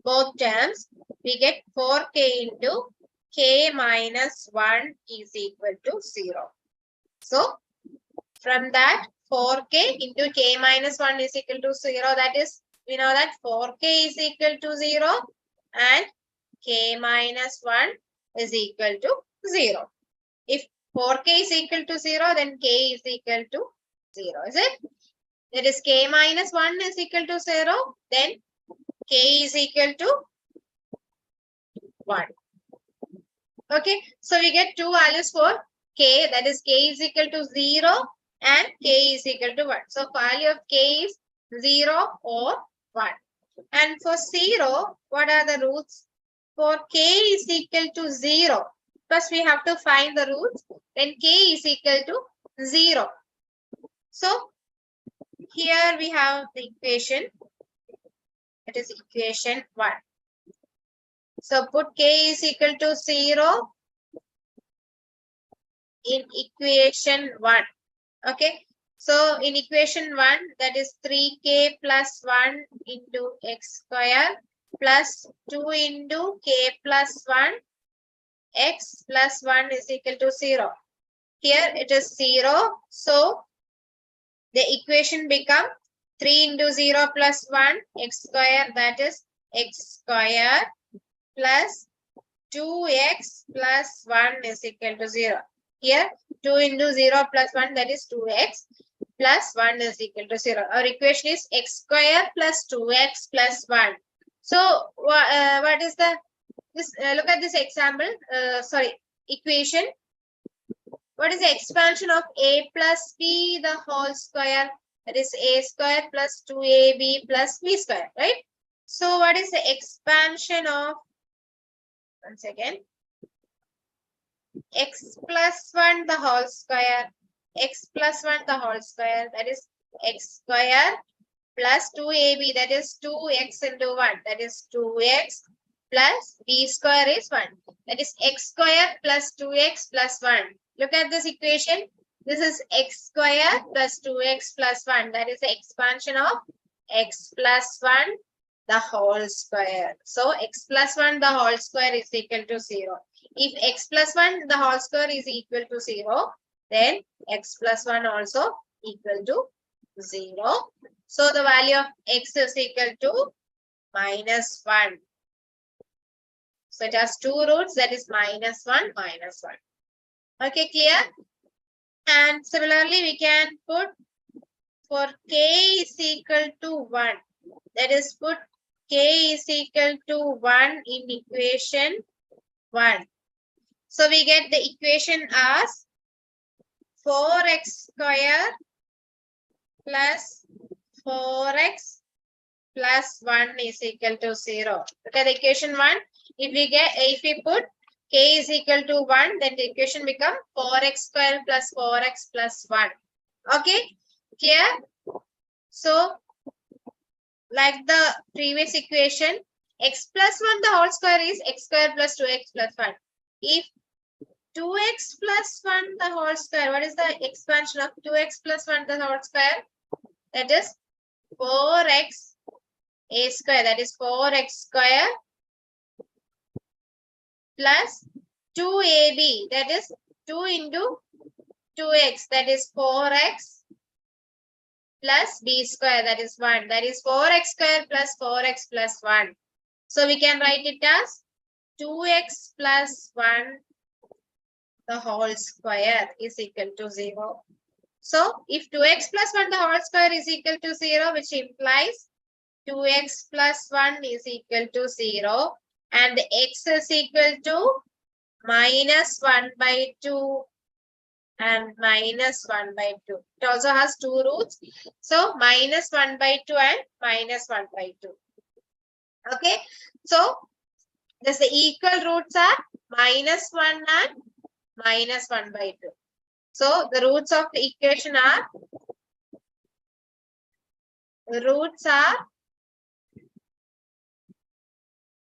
[SPEAKER 1] both terms. We get 4k into k minus 1 is equal to 0. So from that 4k into k minus 1 is equal to 0. That is, we know that 4k is equal to 0 and k minus 1 is equal to 0. If 4k is equal to 0, then k is equal to 0. Is it? That is, k minus 1 is equal to 0. Then k is equal to 1. Okay. So we get two values for k. That is, k is equal to 0 and k is equal to 1. So value of k is 0 or 1. And for 0, what are the roots? For k is equal to 0. First, we have to find the roots. Then k is equal to 0. So here we have the equation. That is equation 1. So put k is equal to 0 in equation 1. Okay. So in equation 1, that is 3k plus 1 into x square plus 2 into k plus 1 x plus 1 is equal to 0. Here it is 0. So the equation becomes 3 into 0 plus 1 x square, that is x square plus 2x plus 1 is equal to 0. Here 2 into 0 plus 1, that is 2x plus 1 is equal to 0. Our equation is x square plus 2x plus 1. So what is the look at this example, equation. What is the expansion of a plus b the whole square? That is a square plus 2ab plus b square, right? So what is the expansion of, once again, x plus 1 the whole square, x plus 1 the whole square, that is x square plus 2ab, that is 2x into 1, that is 2x plus b square is 1, that is x square plus 2x plus 1. Look at this equation. This is x square plus 2x plus 1, that is the expansion of x plus 1 the whole square. So x plus 1 the whole square is equal to 0. If x plus 1 the whole square is equal to 0, then x plus 1 also equal to 0. So the value of x is equal to minus 1. So it has two roots, that is minus 1, minus 1. Okay, clear? And similarly, we can put for k is equal to 1. That is put k is equal to 1 in equation 1. So we get the equation as 4x square plus 4x plus 1 is equal to 0. Look at the equation 1. If we put k is equal to 1, then the equation becomes 4x square plus 4x plus 1. Okay, clear? So, like the previous equation, x plus 1 the whole square is x square plus 2x plus 1. If 2x plus 1 the whole square, what is the expansion of 2x plus 1 the whole square? That is 4x a square, that is 4x square plus 2ab, that is 2 into 2x, that is 4x plus b square, that is 1, that is 4x square plus 4x plus 1. So we can write it as 2x plus 1 the whole square is equal to 0. So if 2x plus 1 the whole square is equal to 0, which implies 2x plus 1 is equal to 0, and x is equal to minus 1 by 2 and minus 1 by 2. It also has two roots. So minus 1 by 2 and minus 1 by 2. Okay. So the equal roots are minus 1 and minus 1 by 2. So the roots of the equation are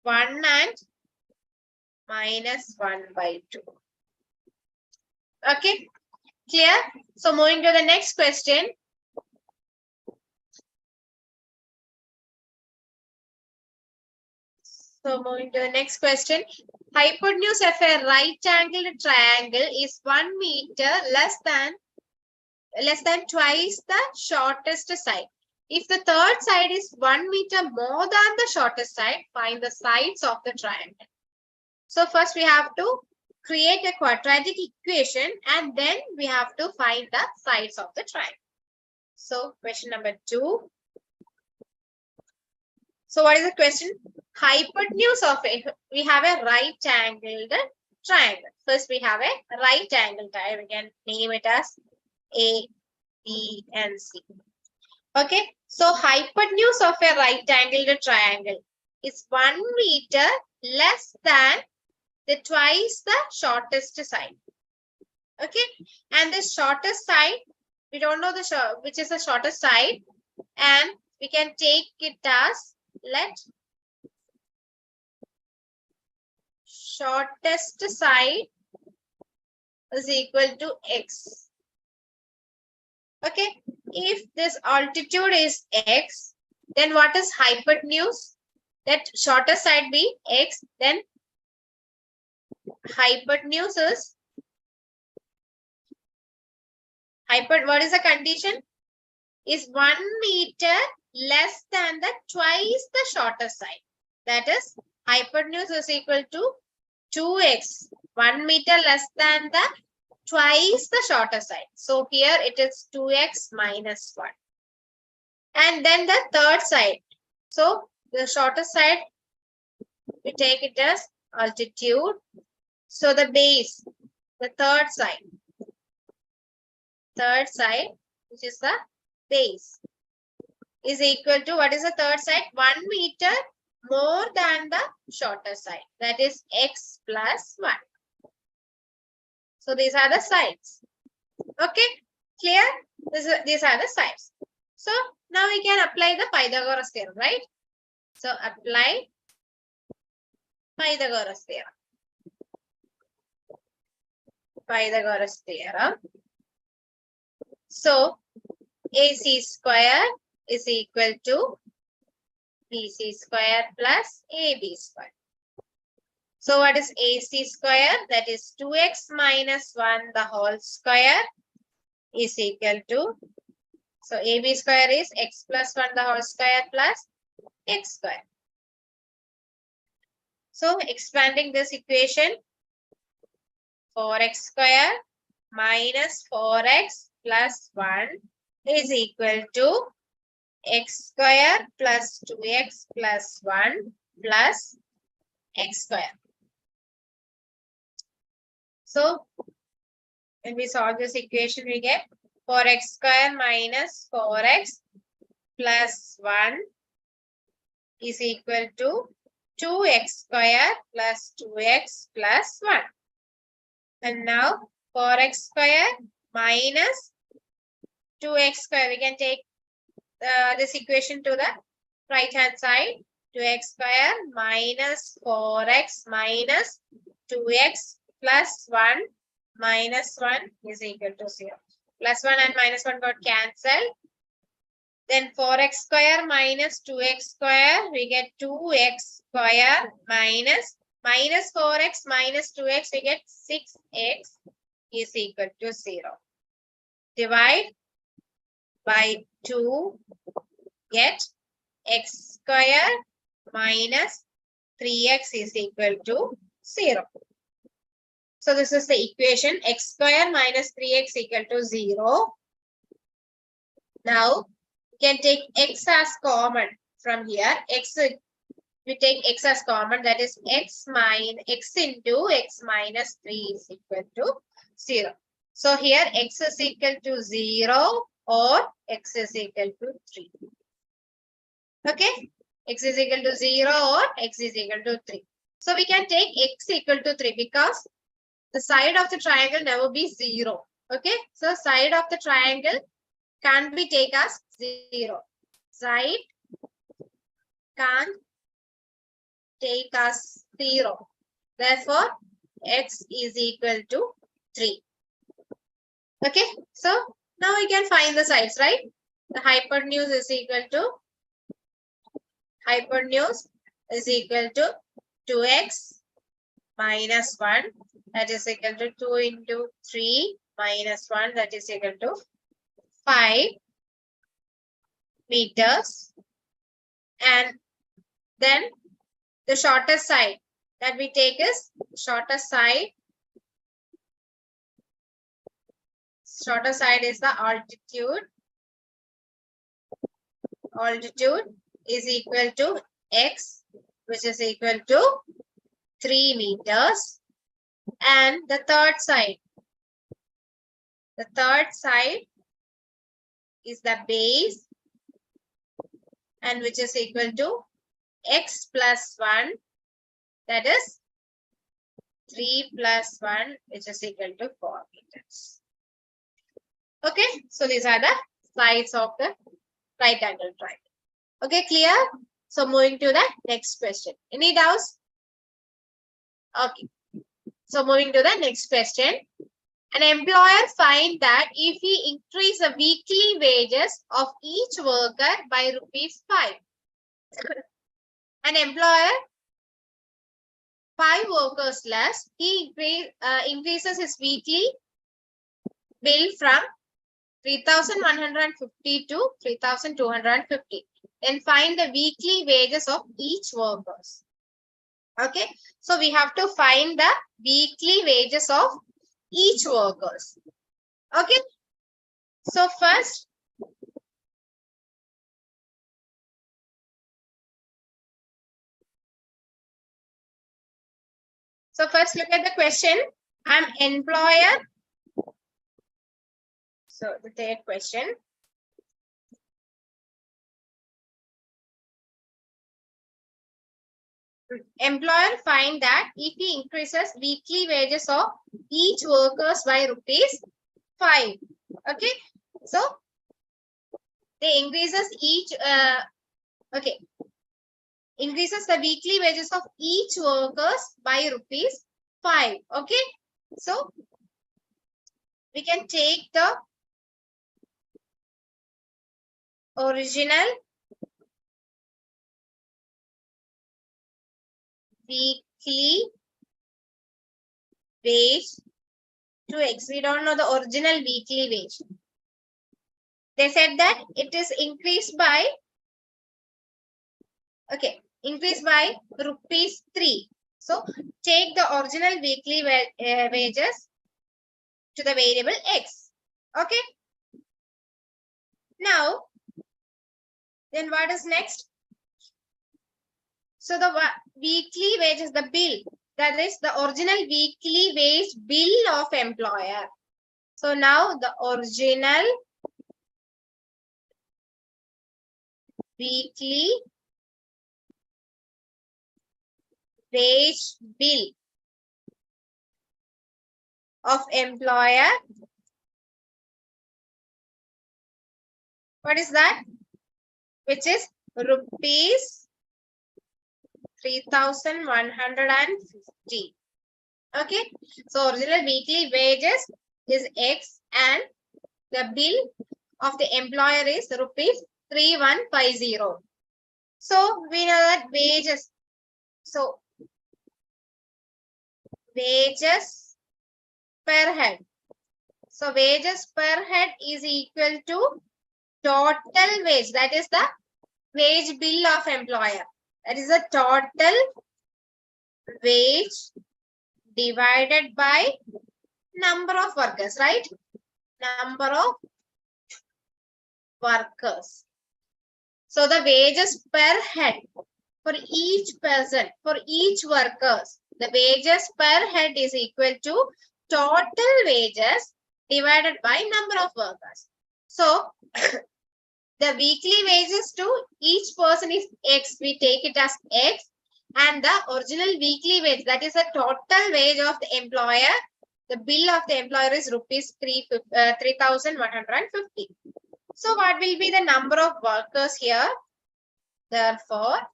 [SPEAKER 1] 1 and minus 1 by 2. Okay, clear? So moving to the next question. Hypotenuse of a right-angled triangle is 1 meter less than twice the shortest side. If the third side is 1 meter more than the shortest side, find the sides of the triangle. So first we have to create a quadratic equation and then we have to find the sides of the triangle. So question number 2. So what is the question? Hypotenuse of we have a right-angled triangle. First we have a right-angled triangle. We can name it as A, B, and C. Okay. So hypotenuse of a right-angled triangle is 1 meter less than twice the shortest side. Okay. And the shortest side, we don't know which is the shortest side, and we can take it as shortest side is equal to x. Okay. If this altitude is x, then what is hypotenuse? That shortest side be x, then hypotenuse is what is the condition? Is 1 meter less than twice the shortest side. That is hypotenuse is equal to 2x. 1 meter less than twice the shorter side. So here it is 2x minus 1. And then the third side. So the shorter side, we take it as altitude. So the base, the third side, which is the base, is equal to, what is the third side? 1 meter more than the shorter side. That is x plus 1. So these are the sides. Okay, clear? These are the sides. So now we can apply the Pythagoras theorem, right? So apply Pythagoras theorem. Pythagoras theorem. So AC square is equal to BC square plus AB square. So what is AC square? That is 2x minus 1 the whole square is equal to, so AB square is x plus 1 the whole square plus x square. So expanding this equation, 4x square minus 4x plus 1 is equal to x square plus 2x plus 1 plus x square. So when we solve this equation, we get 4x square minus 4x plus 1 is equal to 2x square plus 2x plus 1. And now 4x square minus 2x square. We can take this equation to the right hand side. 2x square minus 4x minus 2x plus 1 minus 1 is equal to 0. Plus 1 and minus 1 got cancelled. Then 4x square minus 2x square, we get 2x square minus 4x minus 2x, we get 6x is equal to 0. Divide by 2, get x square minus 3x is equal to 0. So this is the equation, x square minus 3x equal to 0. Now, we can take x as common from here. We take x as common, that is x into x minus 3 is equal to 0. So here x is equal to 0 or x is equal to 3. Okay, x is equal to 0 or x is equal to 3. So we can take x equal to 3 because the side of the triangle never be 0. Okay, so side of the triangle can't be take as 0. Side can't take as 0. Therefore, x is equal to 3. Okay, so now we can find the sides, right? The hypotenuse is equal to 2x minus 1, that is equal to 2 into 3 minus 1, that is equal to 5 meters. And then the shortest side that we take is shortest side is the altitude. Altitude is equal to x, which is equal to 3 meters. And the third side is the base, and which is equal to x plus 1, that is 3 plus 1, which is equal to 4 meters. Okay, so these are the sides of the right angle triangle. Okay, clear? So moving to the next question. Any doubts? Okay. So moving to the next question. An employer finds that if he increase the weekly wages of each worker by ₹5, an employer 5 workers less, he increases his weekly bill from 3,150 to 3,250. Then find the weekly wages of each workers. Okay, so we have to find the weekly wages of each workers. Okay. So first, look at the question. I'm employer. So the third question. Employer find that if he increases weekly wages of each workers by ₹5. Okay. So they increases each increases the weekly wages of each workers by ₹5. Okay. So we can take the original weekly wage to X. We don't know the original weekly wage. They said that it is increased by ₹3. So take the original weekly wages to the variable X. Okay. Now, then what is next? So the weekly wages, the bill, that is the original weekly wage bill of employer. So now the original weekly wage bill of employer. What is that? Which is ₹3,150. Okay. So original weekly wages is X and the bill of the employer is ₹3,150. So we know that wages. So wages per head. So wages per head is equal to total wage. That is the wage bill of employer. That is the total wage divided by number of workers, right? Number of workers. So the wages per head for each person, for each workers, the wages per head is equal to total wages divided by number of workers. So the weekly wages to each person is X. We take it as X. And the original weekly wage, that is the total wage of the employer. The bill of the employer is ₹3,150. So what will be the number of workers here? Therefore,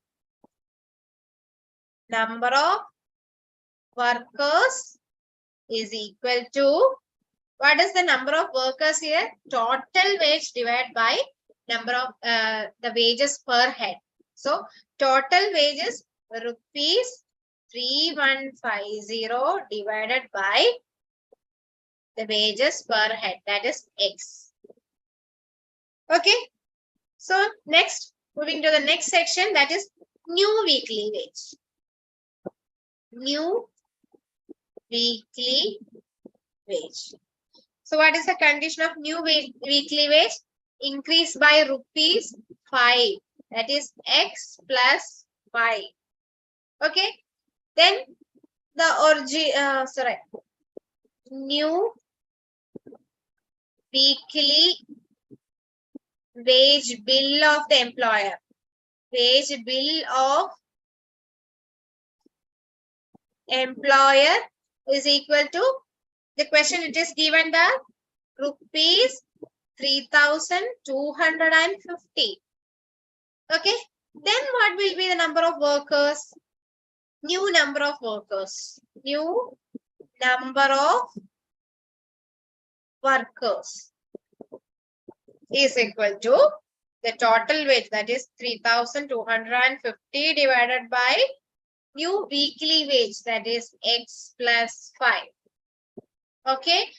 [SPEAKER 1] number of workers is equal to, what is the number of workers here? Total wage divided by number of the wages per head. So total wages ₹3,150 divided by the wages per head, that is X. Okay. So next, moving to the next section, that is new weekly wage. New weekly wage. So what is the condition of new weekly wage? Increase by ₹5. That is X plus 5. Okay. Then the new weekly wage bill of the employer. Wage bill of employer is equal to, the question it is given the ₹3,250. Okay. Then what will be the number of workers? New number of workers. New number of workers is equal to the total wage, that is 3,250 divided by new weekly wage, that is X plus 5. Okay.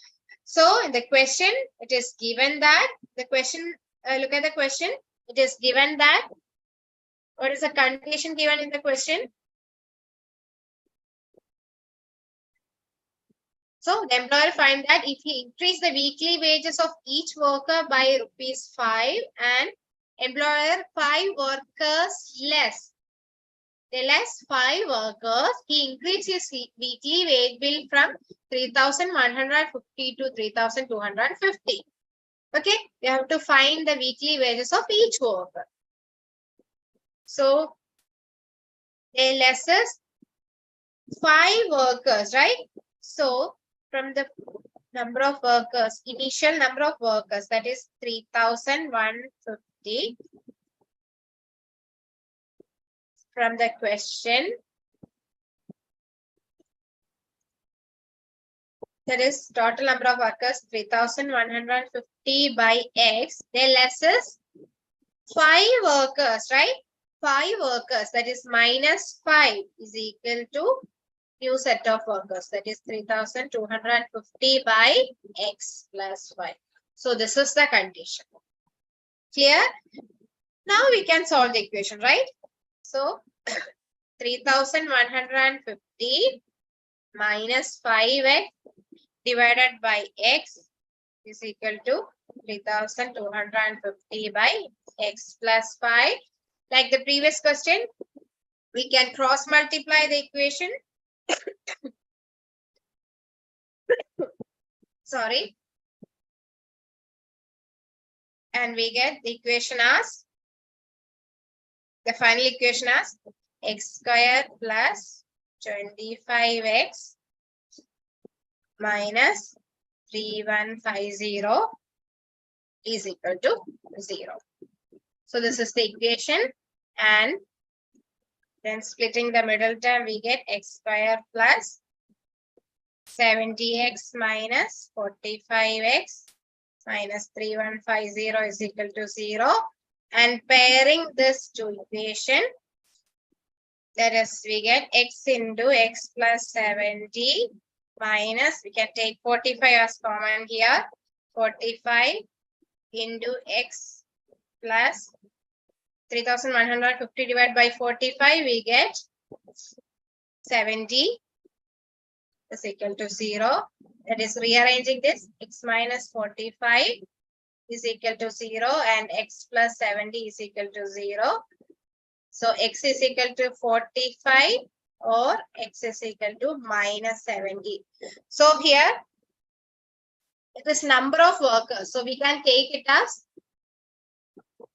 [SPEAKER 1] So in the question, it is given that the question, look at the question. It is given that, what is the condition given in the question? So the employer find that if he increase the weekly wages of each worker by ₹5 and employer 5 workers less, the less 5 workers, he increased his weekly wage bill from 3,150 to 3,250. Okay, we have to find the weekly wages of each worker. So the lessest 5 workers, right? So from the number of workers, initial number of workers, that is 3,150. From the question, that is total number of workers 3,150 by X. The lessest 5 workers, right? 5 workers, that is minus 5 is equal to new set of workers, that is 3,250 by X plus 5. So this is the condition. Clear? Now we can solve the equation, right? So 3,150 minus 5x divided by x is equal to 3,250 by x plus 5. Like the previous question, we can cross multiply the equation. Sorry. And we get the equation as, the final equation as x square plus 25x minus 3150 is equal to 0. So this is the equation, and then splitting the middle term, we get x square plus 70x minus 45x minus 3150 is equal to 0. And pairing this to equation, that is, we get x into x plus 70 minus, we can take 45 as common here, 45 into x plus 3,150 divided by 45, we get 70 is equal to 0. That is, rearranging this, x minus 45 is equal to 0 and x plus 70 is equal to 0. So x is equal to 45 or x is equal to minus 70. So here it is number of workers. So we can take it as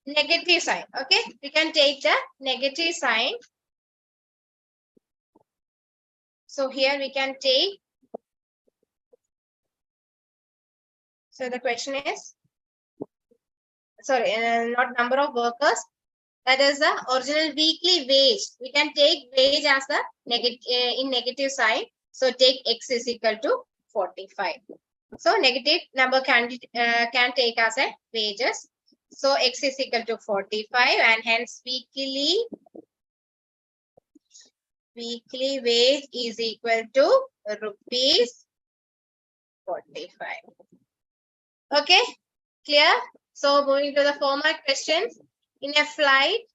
[SPEAKER 1] negative sign. Okay, we can take the negative sign. So here we can take. So the question is, sorry, not number of workers. That is the original weekly wage. We can take wage as the negative sign. So take x is equal to 45. So negative number can take as a wages. So x is equal to 45 and hence weekly wage is equal to rupees 45. Okay, clear? So moving to the 4 mark questions. In a flight,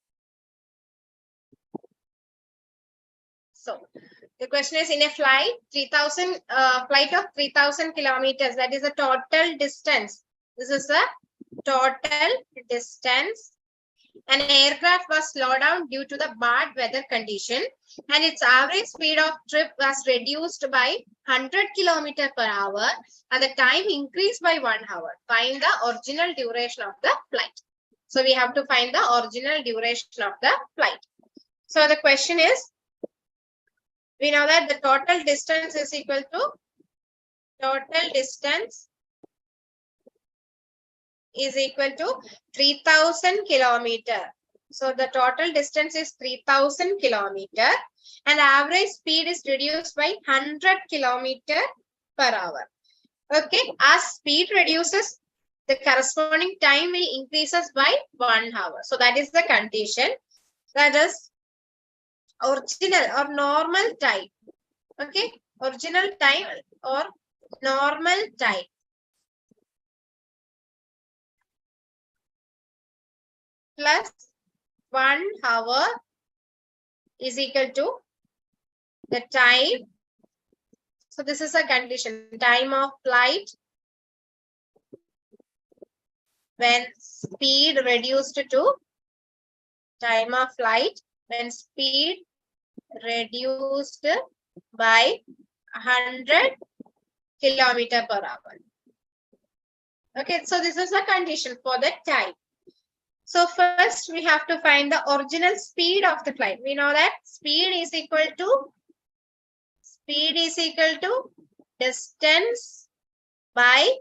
[SPEAKER 1] so the question is, in a flight, 3,000 flight of 3,000 kilometers, that is the total distance. This is the total distance. An aircraft was slowed down due to the bad weather condition, and its average speed of trip was reduced by 100 km per hour, and the time increased by 1 hour. Find the original duration of the flight. So we have to find the original duration of the flight. So the question is, we know that the total distance is equal to, total distance is equal to 3,000 kilometer. So the total distance is 3,000 kilometer and average speed is reduced by 100 kilometer per hour. Okay, as speed reduces, the corresponding time will increases by 1 hour. So that is the condition. That is original or normal time. Okay, original time or normal time plus 1 hour is equal to the time So this is a condition. Time of flight when speed reduced to time of flight when speed reduced by 100 kilometer per hour. Okay, so this is a condition for the time. So first we have to find the original speed of the flight. We know that speed is equal to distance by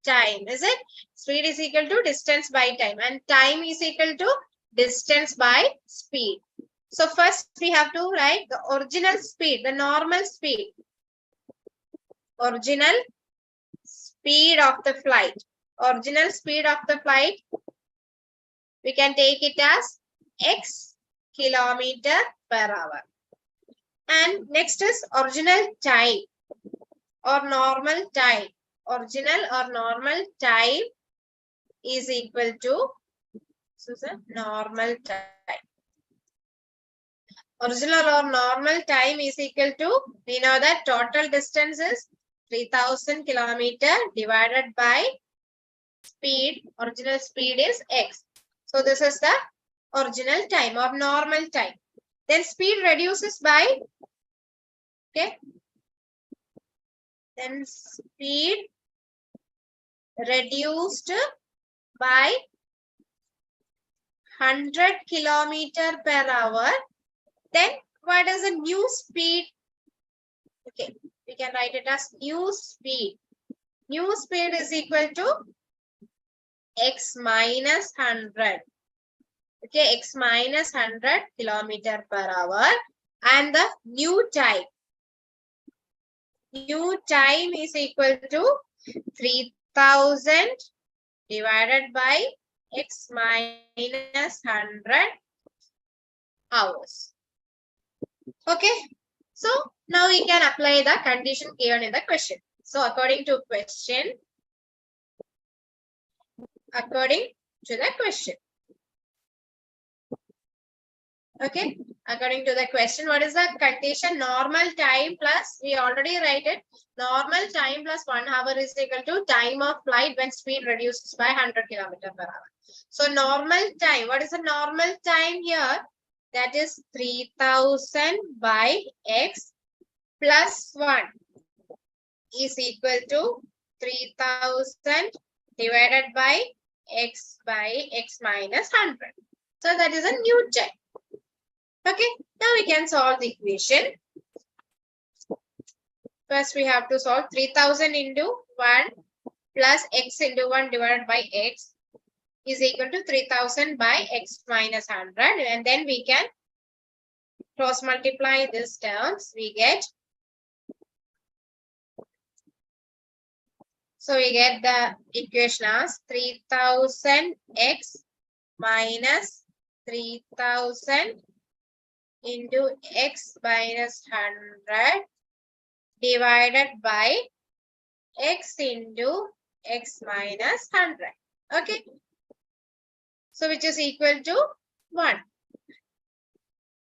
[SPEAKER 1] time. Is it? Speed is equal to distance by time, and time is equal to distance by speed. So first we have to write the original speed, the normal speed. Original speed of the flight. Original speed of the flight, we can take it as x kilometer per hour. And next is original time or normal time. Original or normal time is equal to normal time. Original or normal time is equal to, we know that total distance is 3000 kilometer divided by speed. Original speed is x. So this is the original time or normal time. Then speed reduces by, okay. Then speed reduced by 100 kilometer per hour. Then what is the new speed? Okay, we can write it as new speed. New speed is equal to x minus 100. Okay, x minus 100 kilometer per hour. And the new time. New time is equal to 3000 divided by x minus 100 hours. Okay, so now we can apply the condition given in the question. So according to the question, okay, according to the question, what is the condition? Normal time plus, we already write it, normal time plus 1 hour is equal to time of flight when speed reduces by 100 kilometer per hour. So normal time, what is the normal time here? That is 3000 by x plus 1 is equal to 3000 divided by x minus 100. So that is a new time. Okay, now we can solve the equation. First we have to solve 3000 into 1 plus x into 1 divided by x is equal to 3000 by x minus 100, and then we can cross multiply these terms. We get, so we get the equation as 3000x minus 3000 into x minus 100 divided by x into x minus 100. Okay. So which is equal to 1.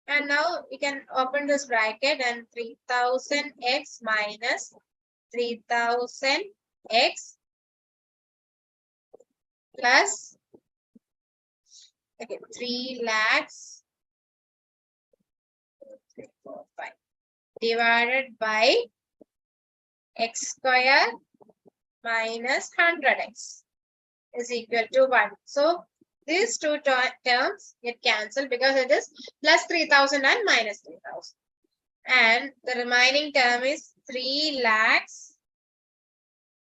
[SPEAKER 1] And now we can open this bracket, and 3000x minus 3000x plus, okay, 3 lakhs 3, 4, 5 divided by x square minus 100x is equal to 1. So these two terms get cancelled because it is plus 3000 and minus 3000. And the remaining term is 3 lakhs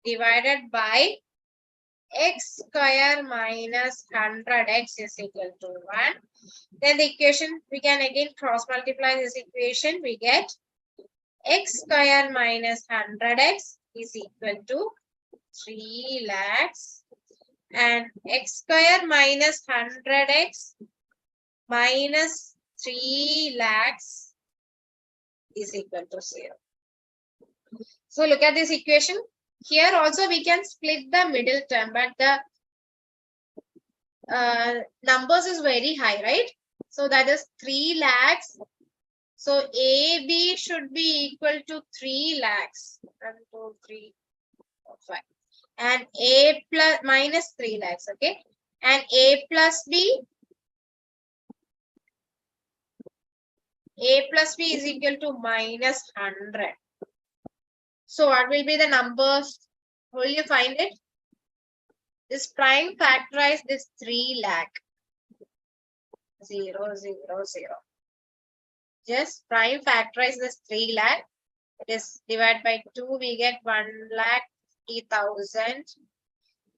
[SPEAKER 1] divided by x square minus 100x is equal to 1. Then the equation, we can again cross multiply this equation. We get x square minus 100x is equal to 3 lakhs, and x square minus 100x minus 3 lakhs is equal to 0. So look at this equation. Here also we can split the middle term, but the numbers is very high, right? So that is 3 lakhs So AB should be equal to 3 lakhs. 1, 2, 3, 4, 5. And A plus minus 3 lakhs. Okay. And A plus B. A plus B is equal to minus 100. So what will be the numbers? Will you find it? This prime factorize this 3 lakh. 0, 0, 0. Just prime factorize this 3 lakh. It is divided by 2. We get 1,50,000.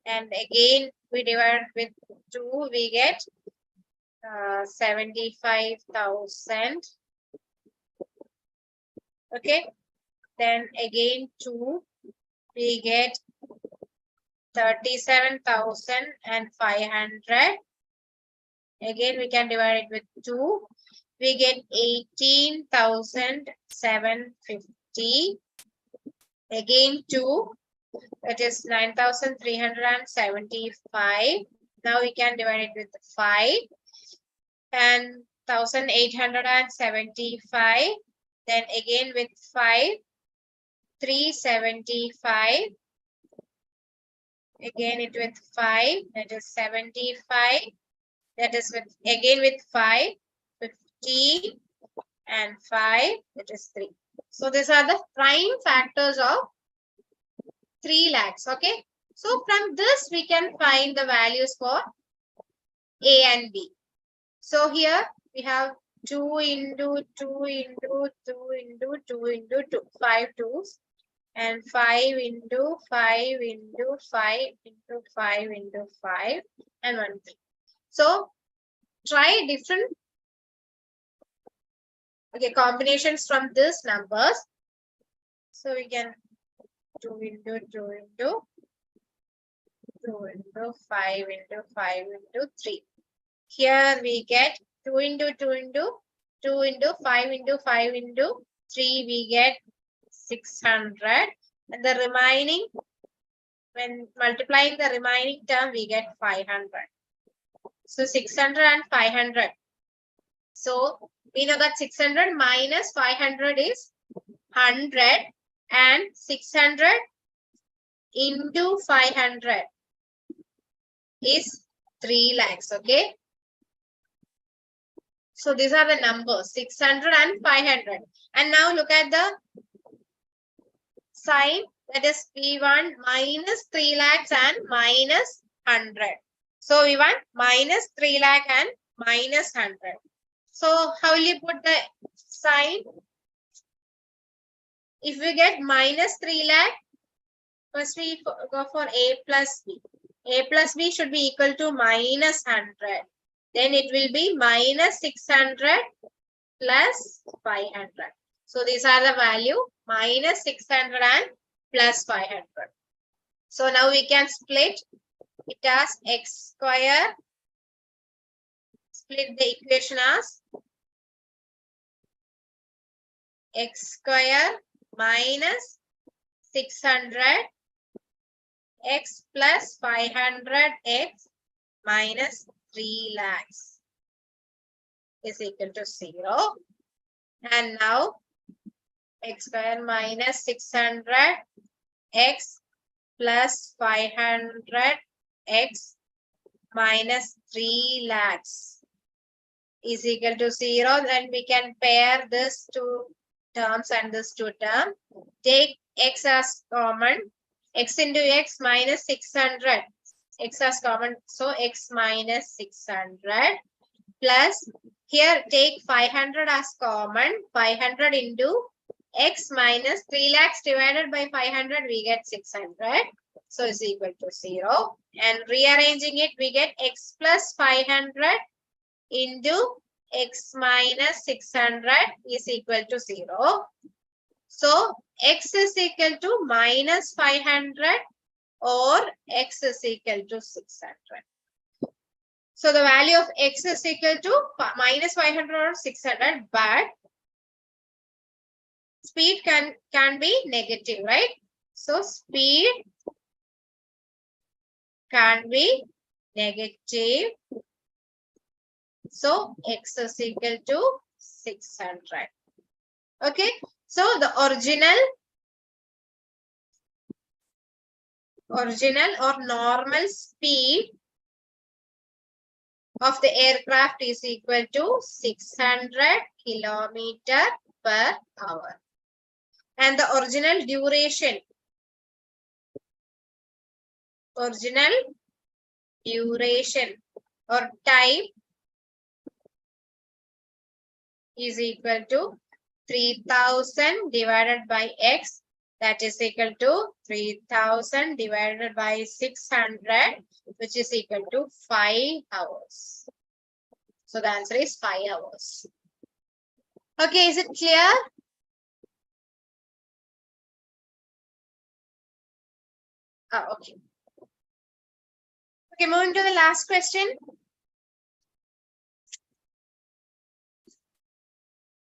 [SPEAKER 1] And again, we divide with 2. We get 75,000. Okay. Then again 2. We get 37,500. Again, we can divide it with 2. We get 18,750. Again 2. That is 9,375. Now we can divide it with 5. And 1,875. Then again with 5. 375. Again it with 5. That is 75. That is with again with 5. 50 and 5. That is 3. So these are the prime factors of 3 lakhs. Okay. So from this we can find the values for A and B. So here we have 2 into 2 into 2 into 2 into 2. 5 2s. And 5 into 5 into 5 into 5 into 5 and 1 3. So try different combinations from these numbers. So we can 2 into 2 into 2 into 5 into 5 into 3. Here we get 2 into 2 into 2 into 5 into 5 into 3. We get 600. And the remaining, when multiplying the remaining term, we get 500. So 600 and 500. So we know that 600 minus 500 is 100 and 600 into 500 is 3 lakhs. Okay. So these are the numbers 600 and 500. And now look at the sign, that is we want minus 3 lakhs and minus 100. So we want minus 3 lakh and minus 100. So how will you put the sign? If we get minus 3 lakh, first we go for A plus B. A plus B should be equal to minus 100. Then it will be minus 600 plus 500. So these are the value minus 600 and plus 500. So now we can split it as x square. Split the equation as x square minus 600 x plus 500 x minus 3 lakhs is equal to 0. And now x square minus 600 x plus 500 x minus 3 lakhs is equal to 0. Then we can pair this two terms and this two terms. Take x as common. X into x minus 600. X as common. So x minus 600 plus here take 500 as common. 500 into x minus 3 lakhs divided by 500, we get 600. So is equal to 0. And rearranging it, we get x plus 500 into x minus 600 is equal to 0. So x is equal to minus 500 or x is equal to 600. So the value of x is equal to minus 500 or 600, but speed can be negative, right? So speed can be negative. So x is equal to 600. Okay. So the original or normal speed of the aircraft is equal to 600 kilometer per hour. And the original duration or time is equal to 3000 divided by x, that is equal to 3000 divided by 600, which is equal to 5 hours. So the answer is 5 hours. Okay, is it clear? Okay. Okay, moving to the last question.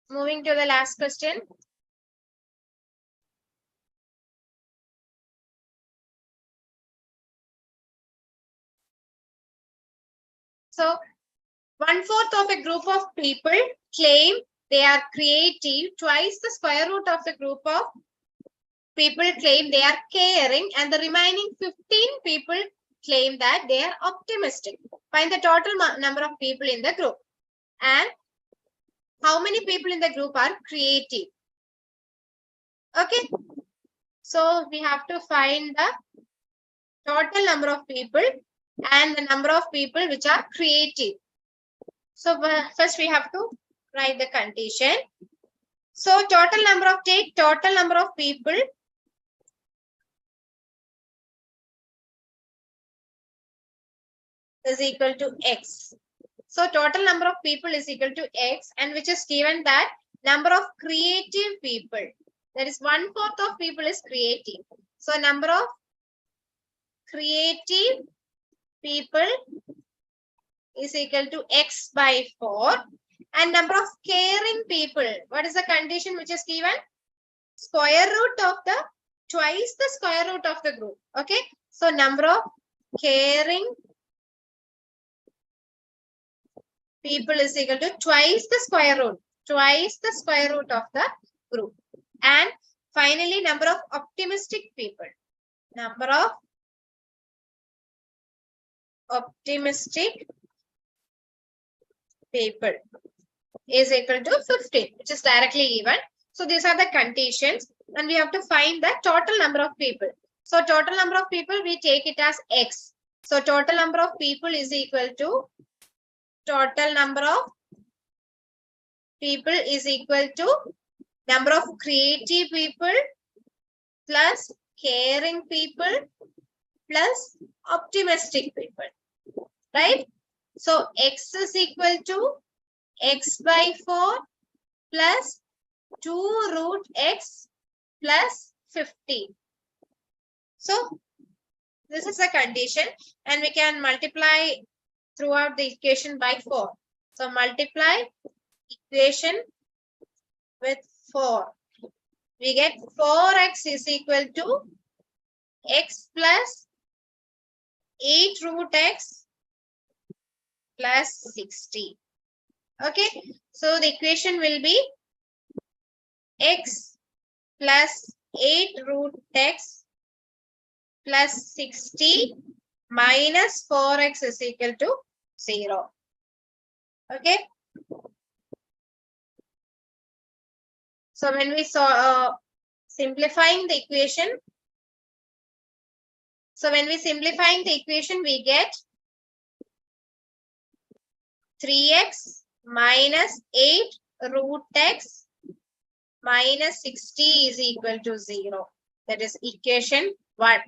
[SPEAKER 1] Moving to the last question. So, 1/4 of a group of people claim they are creative. Twice the square root of the group of people claim they are caring, and the remaining 15 people claim that they are optimistic. Find the total number of people in the group. And how many people in the group are creative? Okay. So we have to find the total number of people and the number of people which are creative. So first we have to write the condition. So total number of people is equal to x. So total number of people is equal to x, and which is given that number of creative people, that is 1/4 of people is creative. So number of creative people is equal to x by 4, and number of caring people, what is the condition which is given? Square root of the twice the square root of the group. Okay, so number of caring people is equal to twice the square root of the group. And finally, number of optimistic people, number of optimistic people is equal to 15, which is directly given. So these are the conditions, and we have to find the total number of people. So total number of people, we take it as x. So total number of people is equal to total number of people is equal to number of creative people plus caring people plus optimistic people, right? So x is equal to x by 4 plus 2 root x plus 15. So this is a condition, and we can multiply throughout the equation by 4. So multiply equation with 4. We get 4x is equal to x plus 8 root x plus 60. Okay, so the equation will be x plus 8 root x plus 60 minus 4x is equal to 0. Okay. So when we saw simplifying the equation, we get 3x minus 8 root x minus 60 is equal to 0. That is equation 1.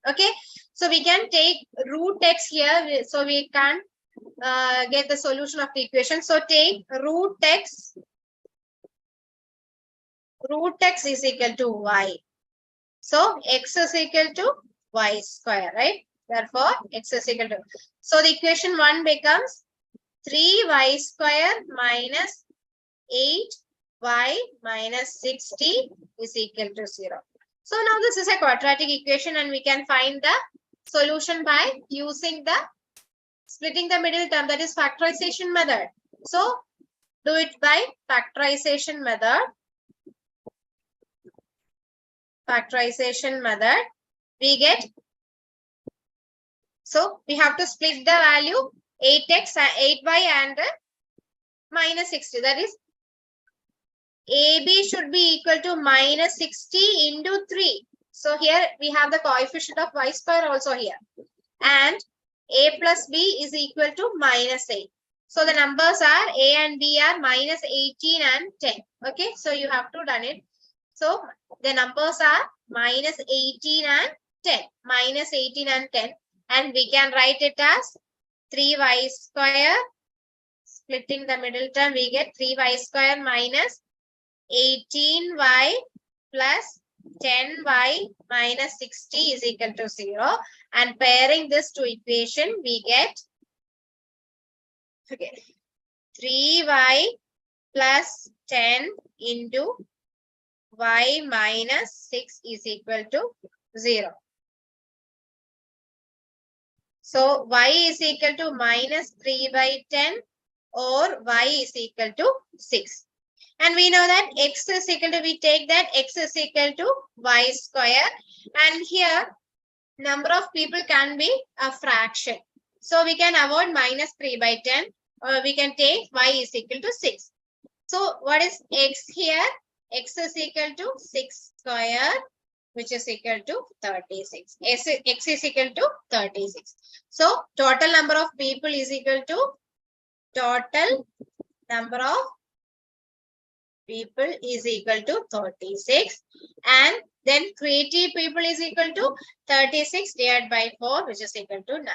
[SPEAKER 1] Okay. So we can take root x here, so we can get the solution of the equation. So take root x is equal to y. So x is equal to y square, right? Therefore, x is equal to. So the equation 1 becomes 3y square minus 8y minus 60 is equal to 0. So now this is a quadratic equation, and we can find the solution by using the splitting the middle term, that is factorization method. So do it by factorization method. factorization method, we get, so we have to split the value 8x, 8y and minus 60. That is, AB should be equal to minus 60 into 3. So here we have the coefficient of y square also here. And A plus B is equal to minus 8. So the numbers are A and B are minus 18 and 10. Okay, so you have to done it. So the numbers are minus 18 and 10. Minus 18 and 10. And we can write it as 3y square. Splitting the middle term, we get 3y square minus 18y plus 10y minus 60 is equal to 0. And pairing this to equation, we get 3y plus 10 into y minus 6 is equal to 0. So y is equal to minus 3 by 10 or y is equal to 6. And we know that x is equal to, we take that x is equal to y square. And here, number of people can be a fraction. So we can avoid minus 3 by 10. Or we can take y is equal to 6. So what is x here? X is equal to 6 square, which is equal to 36. X is equal to 36. So total number of people is equal to total number of people is equal to 36, and then creative people is equal to 36 divided by 4, which is equal to 9.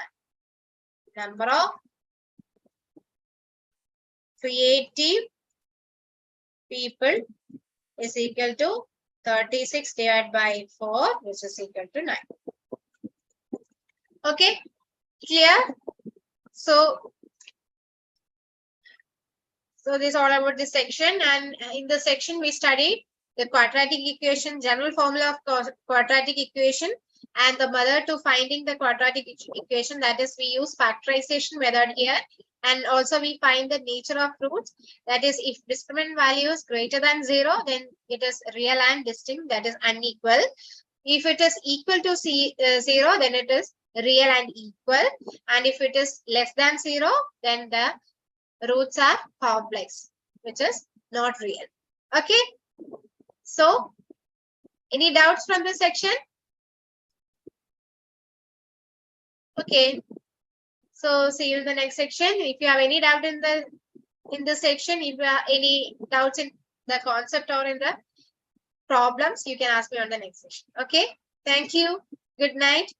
[SPEAKER 1] Number of creative people is equal to 36 divided by 4, which is equal to 9. Okay, clear? So this is all about this section, and in the section we studied the quadratic equation, general formula of quadratic equation, and the method to finding the quadratic equation, that is we use factorization method here, and also we find the nature of roots, that is if discriminant value is greater than 0, then it is real and distinct, that is unequal. If it is equal to 0, then it is real and equal, and if it is less than 0, then the roots are complex, which is not real. Okay. So, any doubts from this section? Okay. So, see you in the next section. If you have any doubt in this section, if you have any doubts in the concept or in the problems, you can ask me on the next section. Okay. Thank you. Good night.